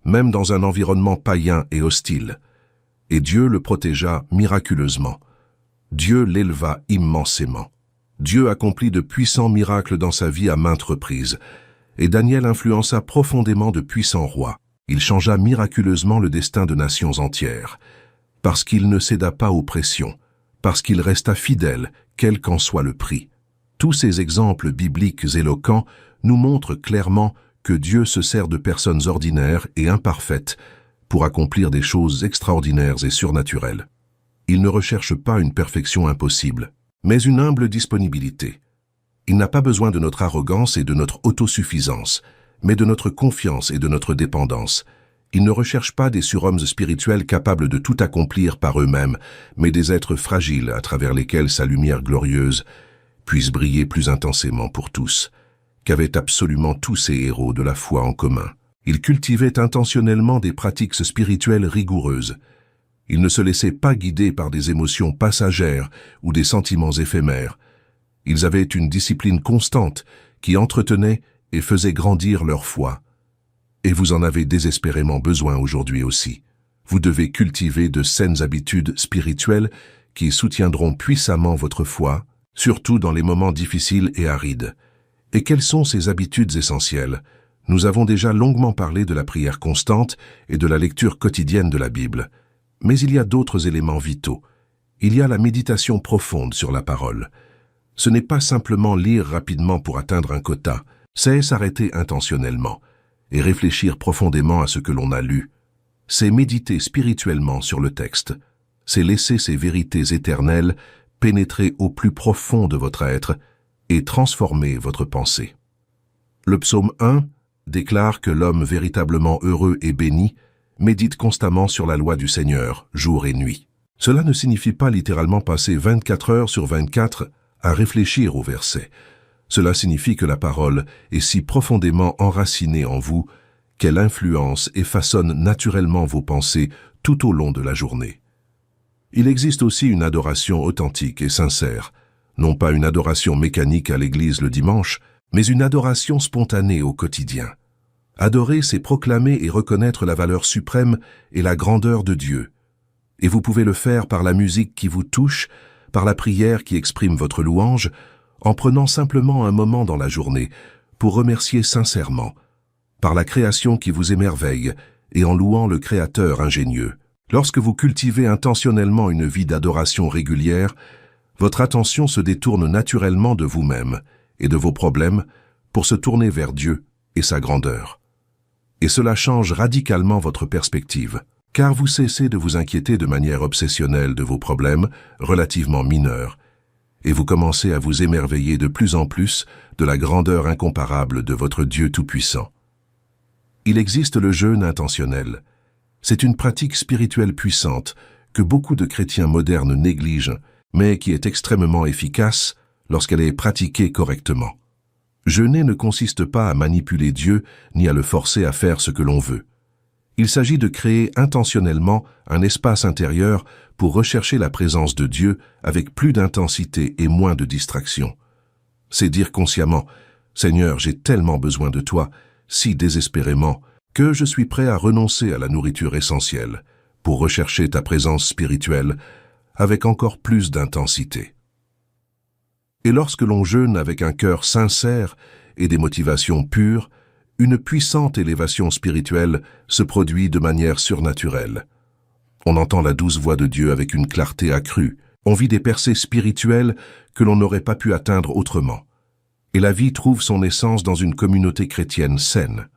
même dans un environnement païen et hostile. Et Dieu le protégea miraculeusement. Dieu l'éleva immensément. Dieu accomplit de puissants miracles dans sa vie à maintes reprises. Et Daniel influença profondément de puissants rois. Il changea miraculeusement le destin de nations entières. Parce qu'il ne céda pas aux pressions. Parce qu'il resta fidèle, quel qu'en soit le prix. Tous ces exemples bibliques éloquents nous montrent clairement que Dieu se sert de personnes ordinaires et imparfaites pour accomplir des choses extraordinaires et surnaturelles. Il ne recherche pas une perfection impossible, mais une humble disponibilité. Il n'a pas besoin de notre arrogance et de notre autosuffisance, mais de notre confiance et de notre dépendance. Il ne recherche pas des surhommes spirituels capables de tout accomplir par eux-mêmes, mais des êtres fragiles à travers lesquels sa lumière glorieuse puisse briller plus intensément pour tous, qu'avaient absolument tous ces héros de la foi en commun. Il cultivait intentionnellement des pratiques spirituelles rigoureuses. Il ne se laissait pas guider par des émotions passagères ou des sentiments éphémères. Ils avaient une discipline constante qui entretenait et faisait grandir leur foi. Et vous en avez désespérément besoin aujourd'hui aussi. Vous devez cultiver de saines habitudes spirituelles qui soutiendront puissamment votre foi, surtout dans les moments difficiles et arides. Et quelles sont ces habitudes essentielles? Nous avons déjà longuement parlé de la prière constante et de la lecture quotidienne de la Bible. Mais il y a d'autres éléments vitaux. Il y a la méditation profonde sur la parole. Ce n'est pas simplement lire rapidement pour atteindre un quota, c'est s'arrêter intentionnellement et réfléchir profondément à ce que l'on a lu. C'est méditer spirituellement sur le texte. C'est laisser ces vérités éternelles pénétrer au plus profond de votre être et transformer votre pensée. Le psaume 1 déclare que l'homme véritablement heureux et béni médite constamment sur la loi du Seigneur, jour et nuit. Cela ne signifie pas littéralement passer 24 heures sur 24 à réfléchir au verset. Cela signifie que la parole est si profondément enracinée en vous qu'elle influence et façonne naturellement vos pensées tout au long de la journée. Il existe aussi une adoration authentique et sincère, non pas une adoration mécanique à l'église le dimanche, mais une adoration spontanée au quotidien. Adorer, c'est proclamer et reconnaître la valeur suprême et la grandeur de Dieu. Et vous pouvez le faire par la musique qui vous touche, par la prière qui exprime votre louange, en prenant simplement un moment dans la journée pour remercier sincèrement, par la création qui vous émerveille et en louant le Créateur ingénieux. Lorsque vous cultivez intentionnellement une vie d'adoration régulière, votre attention se détourne naturellement de vous-même et de vos problèmes pour se tourner vers Dieu et sa grandeur. Et cela change radicalement votre perspective, car vous cessez de vous inquiéter de manière obsessionnelle de vos problèmes relativement mineurs, et vous commencez à vous émerveiller de plus en plus de la grandeur incomparable de votre Dieu Tout-Puissant. Il existe le jeûne intentionnel. C'est une pratique spirituelle puissante que beaucoup de chrétiens modernes négligent, mais qui est extrêmement efficace lorsqu'elle est pratiquée correctement. Jeûner ne consiste pas à manipuler Dieu ni à le forcer à faire ce que l'on veut. Il s'agit de créer intentionnellement un espace intérieur pour rechercher la présence de Dieu avec plus d'intensité et moins de distraction. C'est dire consciemment « Seigneur, j'ai tellement besoin de toi, si désespérément, que je suis prêt à renoncer à la nourriture essentielle pour rechercher ta présence spirituelle avec encore plus d'intensité. » Et lorsque l'on jeûne avec un cœur sincère et des motivations pures, une puissante élévation spirituelle se produit de manière surnaturelle. On entend la douce voix de Dieu avec une clarté accrue. On vit des percées spirituelles que l'on n'aurait pas pu atteindre autrement. Et la vie trouve son essence dans une communauté chrétienne saine.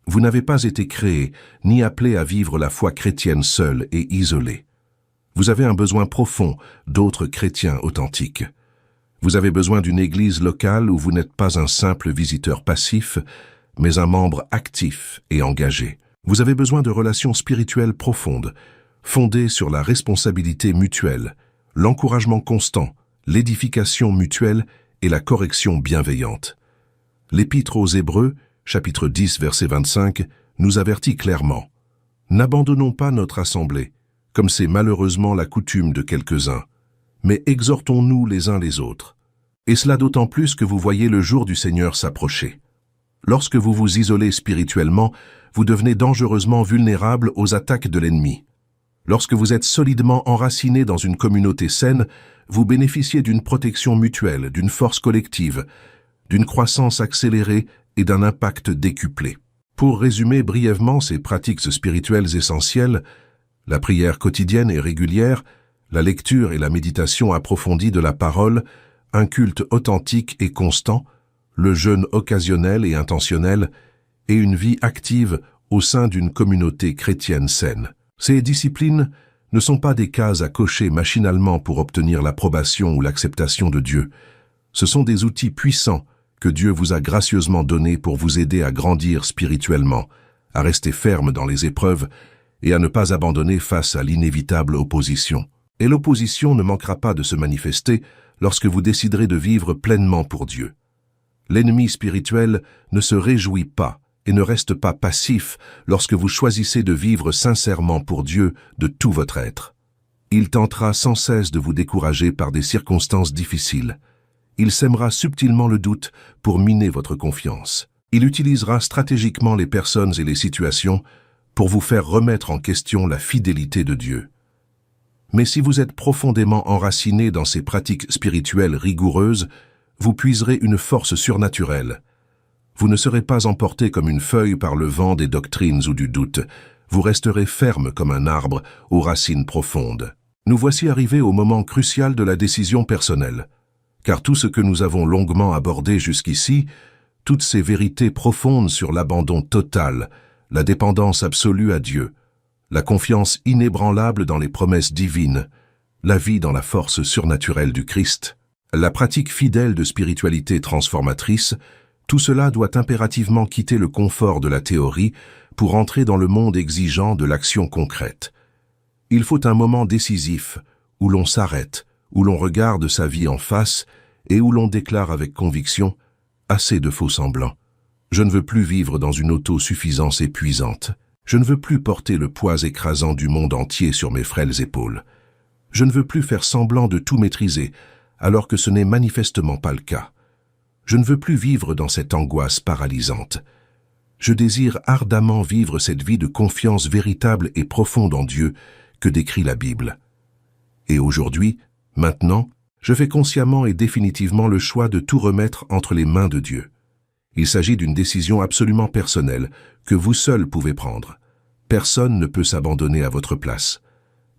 Vous n'avez pas été créé ni appelé à vivre la foi chrétienne seule et isolée. Vous avez un besoin profond d'autres chrétiens authentiques. Vous avez besoin d'une église locale où vous n'êtes pas un simple visiteur passif, mais un membre actif et engagé. Vous avez besoin de relations spirituelles profondes, fondées sur la responsabilité mutuelle, l'encouragement constant, l'édification mutuelle et la correction bienveillante. L'Épître aux Hébreux, chapitre 10, verset 25, nous avertit clairement. N'abandonnons pas notre assemblée, comme c'est malheureusement la coutume de quelques-uns, mais exhortons-nous les uns les autres. Et cela d'autant plus que vous voyez le jour du Seigneur s'approcher. Lorsque vous vous isolez spirituellement, vous devenez dangereusement vulnérable aux attaques de l'ennemi. Lorsque vous êtes solidement enraciné dans une communauté saine, vous bénéficiez d'une protection mutuelle, d'une force collective, d'une croissance accélérée et d'un impact décuplé. Pour résumer brièvement ces pratiques spirituelles essentielles, la prière quotidienne et régulière, la lecture et la méditation approfondie de la parole, un culte authentique et constant, le jeûne occasionnel et intentionnel, et une vie active au sein d'une communauté chrétienne saine. Ces disciplines ne sont pas des cases à cocher machinalement pour obtenir l'approbation ou l'acceptation de Dieu. Ce sont des outils puissants que Dieu vous a gracieusement donnés pour vous aider à grandir spirituellement, à rester ferme dans les épreuves et à ne pas abandonner face à l'inévitable opposition. Et l'opposition ne manquera pas de se manifester lorsque vous déciderez de vivre pleinement pour Dieu. L'ennemi spirituel ne se réjouit pas et ne reste pas passif lorsque vous choisissez de vivre sincèrement pour Dieu de tout votre être. Il tentera sans cesse de vous décourager par des circonstances difficiles. Il sèmera subtilement le doute pour miner votre confiance. Il utilisera stratégiquement les personnes et les situations pour vous faire remettre en question la fidélité de Dieu. Mais si vous êtes profondément enraciné dans ces pratiques spirituelles rigoureuses, vous puiserez une force surnaturelle. Vous ne serez pas emporté comme une feuille par le vent des doctrines ou du doute. Vous resterez ferme comme un arbre aux racines profondes. Nous voici arrivés au moment crucial de la décision personnelle. Car tout ce que nous avons longuement abordé jusqu'ici, toutes ces vérités profondes sur l'abandon total, la dépendance absolue à Dieu, la confiance inébranlable dans les promesses divines, la vie dans la force surnaturelle du Christ, la pratique fidèle de spiritualité transformatrice, tout cela doit impérativement quitter le confort de la théorie pour entrer dans le monde exigeant de l'action concrète. Il faut un moment décisif où l'on s'arrête, où l'on regarde sa vie en face et où l'on déclare avec conviction « Assez de faux-semblants. Je ne veux plus vivre dans une autosuffisance épuisante. Je ne veux plus porter le poids écrasant du monde entier sur mes frêles épaules. Je ne veux plus faire semblant de tout maîtriser, alors que ce n'est manifestement pas le cas. Je ne veux plus vivre dans cette angoisse paralysante. Je désire ardemment vivre cette vie de confiance véritable et profonde en Dieu que décrit la Bible. Et aujourd'hui, maintenant, je fais consciemment et définitivement le choix de tout remettre entre les mains de Dieu. Il s'agit d'une décision absolument personnelle que vous seul pouvez prendre. Personne ne peut s'abandonner à votre place.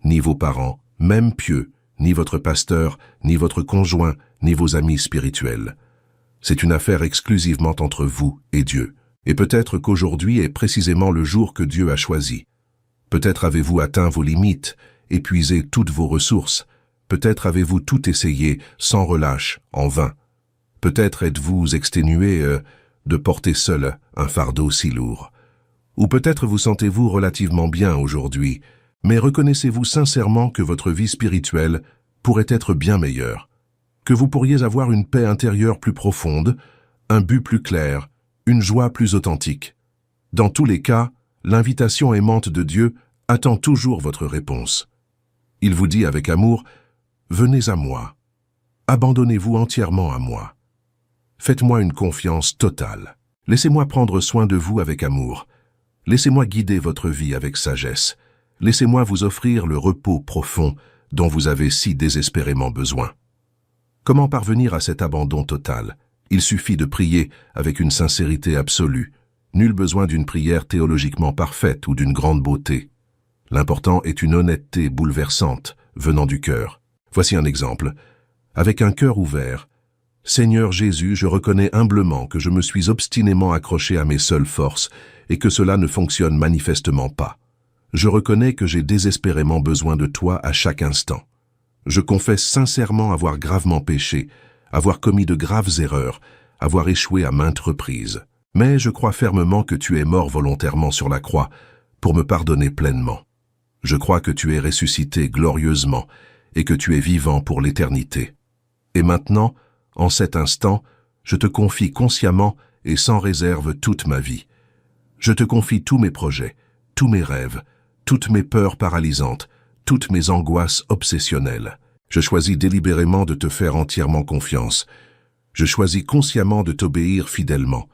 Ni vos parents, même pieux, ni votre pasteur, ni votre conjoint, ni vos amis spirituels. C'est une affaire exclusivement entre vous et Dieu. Et peut-être qu'aujourd'hui est précisément le jour que Dieu a choisi. Peut-être avez-vous atteint vos limites, épuisé toutes vos ressources. Peut-être avez-vous tout essayé, sans relâche, en vain. Peut-être êtes-vous exténué de porter seul un fardeau si lourd. Ou peut-être vous sentez-vous relativement bien aujourd'hui, mais reconnaissez-vous sincèrement que votre vie spirituelle pourrait être bien meilleure, que vous pourriez avoir une paix intérieure plus profonde, un but plus clair, une joie plus authentique. Dans tous les cas, l'invitation aimante de Dieu attend toujours votre réponse. Il vous dit avec amour, « Venez à moi, abandonnez-vous entièrement à moi. Faites-moi une confiance totale. Laissez-moi prendre soin de vous avec amour. Laissez-moi guider votre vie avec sagesse. Laissez-moi vous offrir le repos profond dont vous avez si désespérément besoin. » Comment parvenir à cet abandon total? Il suffit de prier avec une sincérité absolue. Nul besoin d'une prière théologiquement parfaite ou d'une grande beauté. L'important est une honnêteté bouleversante venant du cœur. Voici un exemple. Avec un cœur ouvert, « Seigneur Jésus, je reconnais humblement que je me suis obstinément accroché à mes seules forces et que cela ne fonctionne manifestement pas. Je reconnais que j'ai désespérément besoin de toi à chaque instant. Je confesse sincèrement avoir gravement péché, avoir commis de graves erreurs, avoir échoué à maintes reprises. Mais je crois fermement que tu es mort volontairement sur la croix pour me pardonner pleinement. Je crois que tu es ressuscité glorieusement et que tu es vivant pour l'éternité. Et maintenant, en cet instant, je te confie consciemment et sans réserve toute ma vie. Je te confie tous mes projets, tous mes rêves, toutes mes peurs paralysantes, toutes mes angoisses obsessionnelles. Je choisis délibérément de te faire entièrement confiance. Je choisis consciemment de t'obéir fidèlement.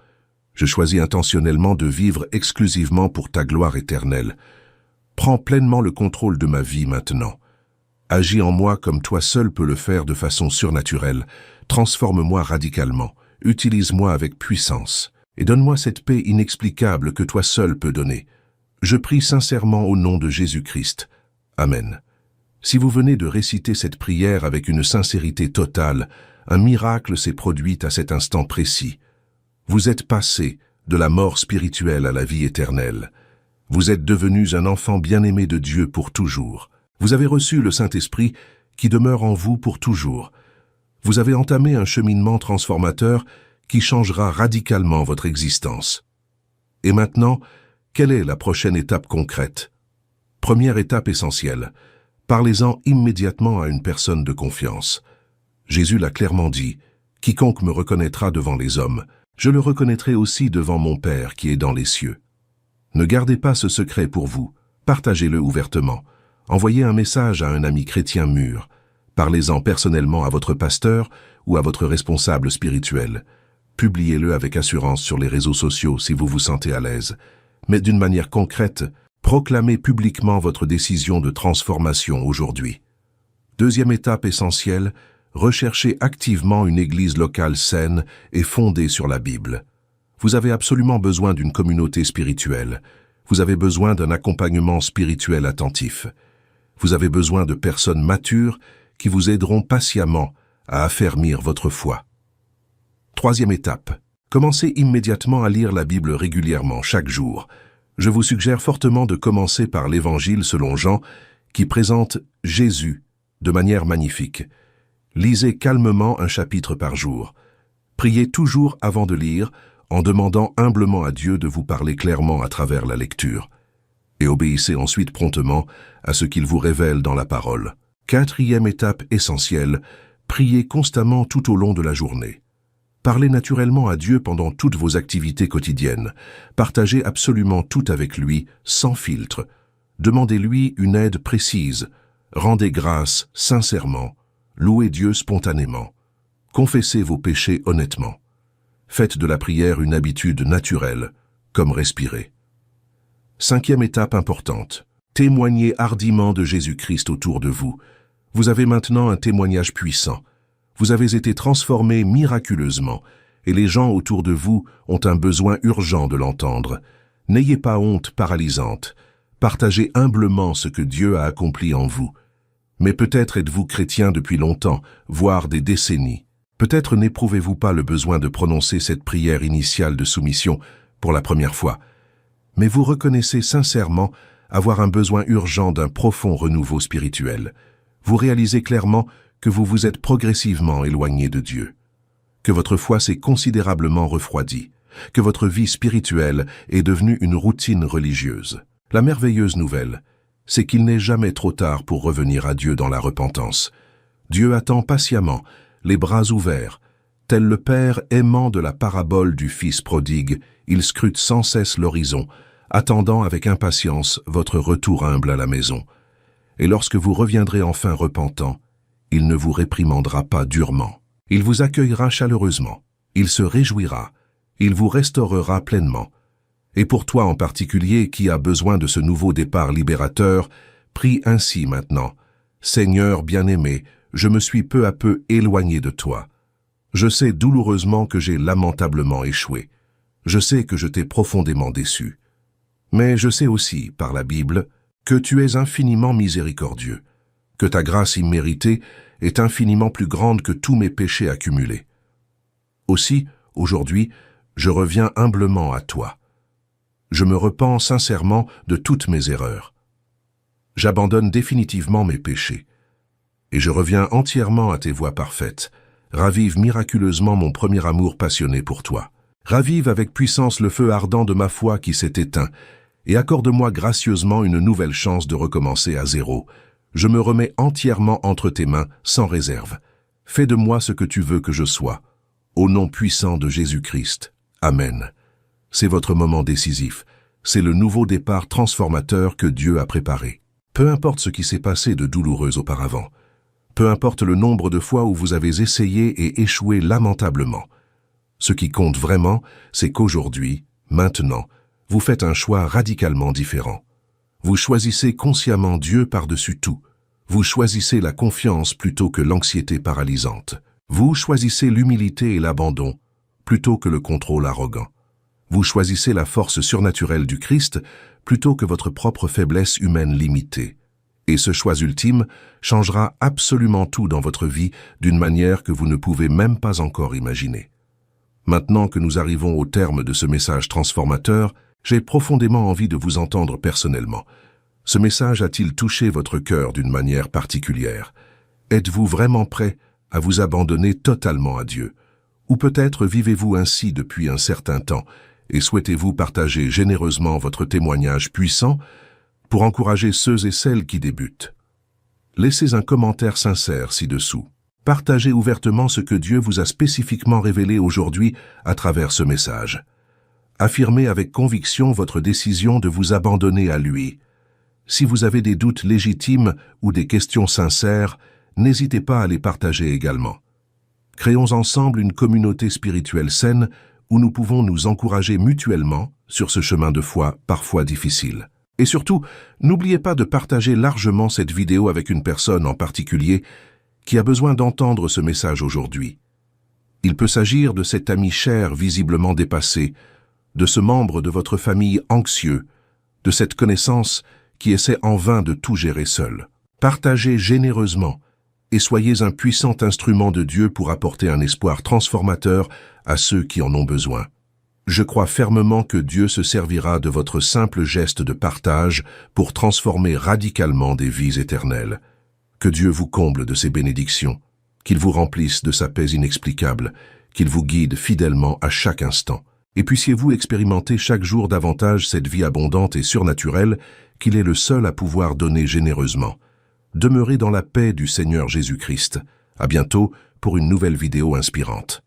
Je choisis intentionnellement de vivre exclusivement pour ta gloire éternelle. Prends pleinement le contrôle de ma vie maintenant. Agis en moi comme toi seul peux le faire de façon surnaturelle. Transforme-moi radicalement. Utilise-moi avec puissance. Et donne-moi cette paix inexplicable que toi seul peux donner. Je prie sincèrement au nom de Jésus-Christ. Amen. Si vous venez de réciter cette prière avec une sincérité totale, un miracle s'est produit à cet instant précis. Vous êtes passé de la mort spirituelle à la vie éternelle. Vous êtes devenus un enfant bien-aimé de Dieu pour toujours. Vous avez reçu le Saint-Esprit qui demeure en vous pour toujours. Vous avez entamé un cheminement transformateur qui changera radicalement votre existence. Et maintenant, quelle est la prochaine étape concrète? Première étape essentielle. Parlez-en immédiatement à une personne de confiance. Jésus l'a clairement dit, « Quiconque me reconnaîtra devant les hommes, je le reconnaîtrai aussi devant mon Père qui est dans les cieux. » Ne gardez pas ce secret pour vous, partagez-le ouvertement. Envoyez un message à un ami chrétien mûr. Parlez-en personnellement à votre pasteur ou à votre responsable spirituel. Publiez-le avec assurance sur les réseaux sociaux si vous vous sentez à l'aise. Mais d'une manière concrète, proclamez publiquement votre décision de transformation aujourd'hui. Deuxième étape essentielle, recherchez activement une église locale saine et fondée sur la Bible. Vous avez absolument besoin d'une communauté spirituelle. Vous avez besoin d'un accompagnement spirituel attentif. Vous avez besoin de personnes matures qui vous aideront patiemment à affermir votre foi. Troisième étape, commencez immédiatement à lire la Bible régulièrement chaque jour. Je vous suggère fortement de commencer par l'Évangile selon Jean, qui présente Jésus de manière magnifique. Lisez calmement un chapitre par jour. Priez toujours avant de lire, en demandant humblement à Dieu de vous parler clairement à travers la lecture. Et obéissez ensuite promptement à ce qu'il vous révèle dans la parole. Quatrième étape essentielle, priez constamment tout au long de la journée. Parlez naturellement à Dieu pendant toutes vos activités quotidiennes. Partagez absolument tout avec lui, sans filtre. Demandez-lui une aide précise. Rendez grâce sincèrement. Louez Dieu spontanément. Confessez vos péchés honnêtement. Faites de la prière une habitude naturelle, comme respirer. Cinquième étape importante. Témoignez hardiment de Jésus-Christ autour de vous. Vous avez maintenant un témoignage puissant. Vous avez été transformé miraculeusement, et les gens autour de vous ont un besoin urgent de l'entendre. N'ayez pas honte paralysante. Partagez humblement ce que Dieu a accompli en vous. Mais peut-être êtes-vous chrétien depuis longtemps, voire des décennies. Peut-être n'éprouvez-vous pas le besoin de prononcer cette prière initiale de soumission pour la première fois. Mais vous reconnaissez sincèrement avoir un besoin urgent d'un profond renouveau spirituel. Vous réalisez clairement que vous vous êtes progressivement éloigné de Dieu, que votre foi s'est considérablement refroidie, que votre vie spirituelle est devenue une routine religieuse. La merveilleuse nouvelle, c'est qu'il n'est jamais trop tard pour revenir à Dieu dans la repentance. Dieu attend patiemment, les bras ouverts. Tel le Père aimant de la parabole du Fils prodigue, il scrute sans cesse l'horizon, attendant avec impatience votre retour humble à la maison. Et lorsque vous reviendrez enfin repentant, il ne vous réprimandera pas durement. Il vous accueillera chaleureusement. Il se réjouira. Il vous restaurera pleinement. Et pour toi en particulier qui as besoin de ce nouveau départ libérateur, prie ainsi maintenant. Seigneur bien-aimé, je me suis peu à peu éloigné de toi. Je sais douloureusement que j'ai lamentablement échoué. Je sais que je t'ai profondément déçu. Mais je sais aussi, par la Bible, que tu es infiniment miséricordieux, que ta grâce imméritée est infiniment plus grande que tous mes péchés accumulés. Aussi, aujourd'hui, je reviens humblement à toi. Je me repens sincèrement de toutes mes erreurs. J'abandonne définitivement mes péchés. Et je reviens entièrement à tes voies parfaites. Ravive miraculeusement mon premier amour passionné pour toi. Ravive avec puissance le feu ardent de ma foi qui s'est éteint, et accorde-moi gracieusement une nouvelle chance de recommencer à zéro. Je me remets entièrement entre tes mains, sans réserve. Fais de moi ce que tu veux que je sois. Au nom puissant de Jésus-Christ. Amen. C'est votre moment décisif. C'est le nouveau départ transformateur que Dieu a préparé. Peu importe ce qui s'est passé de douloureux auparavant. Peu importe le nombre de fois où vous avez essayé et échoué lamentablement. Ce qui compte vraiment, c'est qu'aujourd'hui, maintenant, vous faites un choix radicalement différent. Vous choisissez consciemment Dieu par-dessus tout. Vous choisissez la confiance plutôt que l'anxiété paralysante. Vous choisissez l'humilité et l'abandon plutôt que le contrôle arrogant. Vous choisissez la force surnaturelle du Christ plutôt que votre propre faiblesse humaine limitée. Et ce choix ultime changera absolument tout dans votre vie d'une manière que vous ne pouvez même pas encore imaginer. Maintenant que nous arrivons au terme de ce message transformateur, j'ai profondément envie de vous entendre personnellement. Ce message a-t-il touché votre cœur d'une manière particulière? Êtes-vous vraiment prêt à vous abandonner totalement à Dieu? Ou peut-être vivez-vous ainsi depuis un certain temps et souhaitez-vous partager généreusement votre témoignage puissant pour encourager ceux et celles qui débutent? Laissez un commentaire sincère ci-dessous. Partagez ouvertement ce que Dieu vous a spécifiquement révélé aujourd'hui à travers ce message. Affirmez avec conviction votre décision de vous abandonner à lui. Si vous avez des doutes légitimes ou des questions sincères, n'hésitez pas à les partager également. Créons ensemble une communauté spirituelle saine où nous pouvons nous encourager mutuellement sur ce chemin de foi parfois difficile. Et surtout, n'oubliez pas de partager largement cette vidéo avec une personne en particulier qui a besoin d'entendre ce message aujourd'hui. Il peut s'agir de cet ami cher visiblement dépassé, de ce membre de votre famille anxieux, de cette connaissance qui essaie en vain de tout gérer seul. Partagez généreusement et soyez un puissant instrument de Dieu pour apporter un espoir transformateur à ceux qui en ont besoin. Je crois fermement que Dieu se servira de votre simple geste de partage pour transformer radicalement des vies éternelles. Que Dieu vous comble de ses bénédictions, qu'il vous remplisse de sa paix inexplicable, qu'il vous guide fidèlement à chaque instant. Et puissiez-vous expérimenter chaque jour davantage cette vie abondante et surnaturelle qu'il est le seul à pouvoir donner généreusement. Demeurez dans la paix du Seigneur Jésus-Christ. À bientôt pour une nouvelle vidéo inspirante.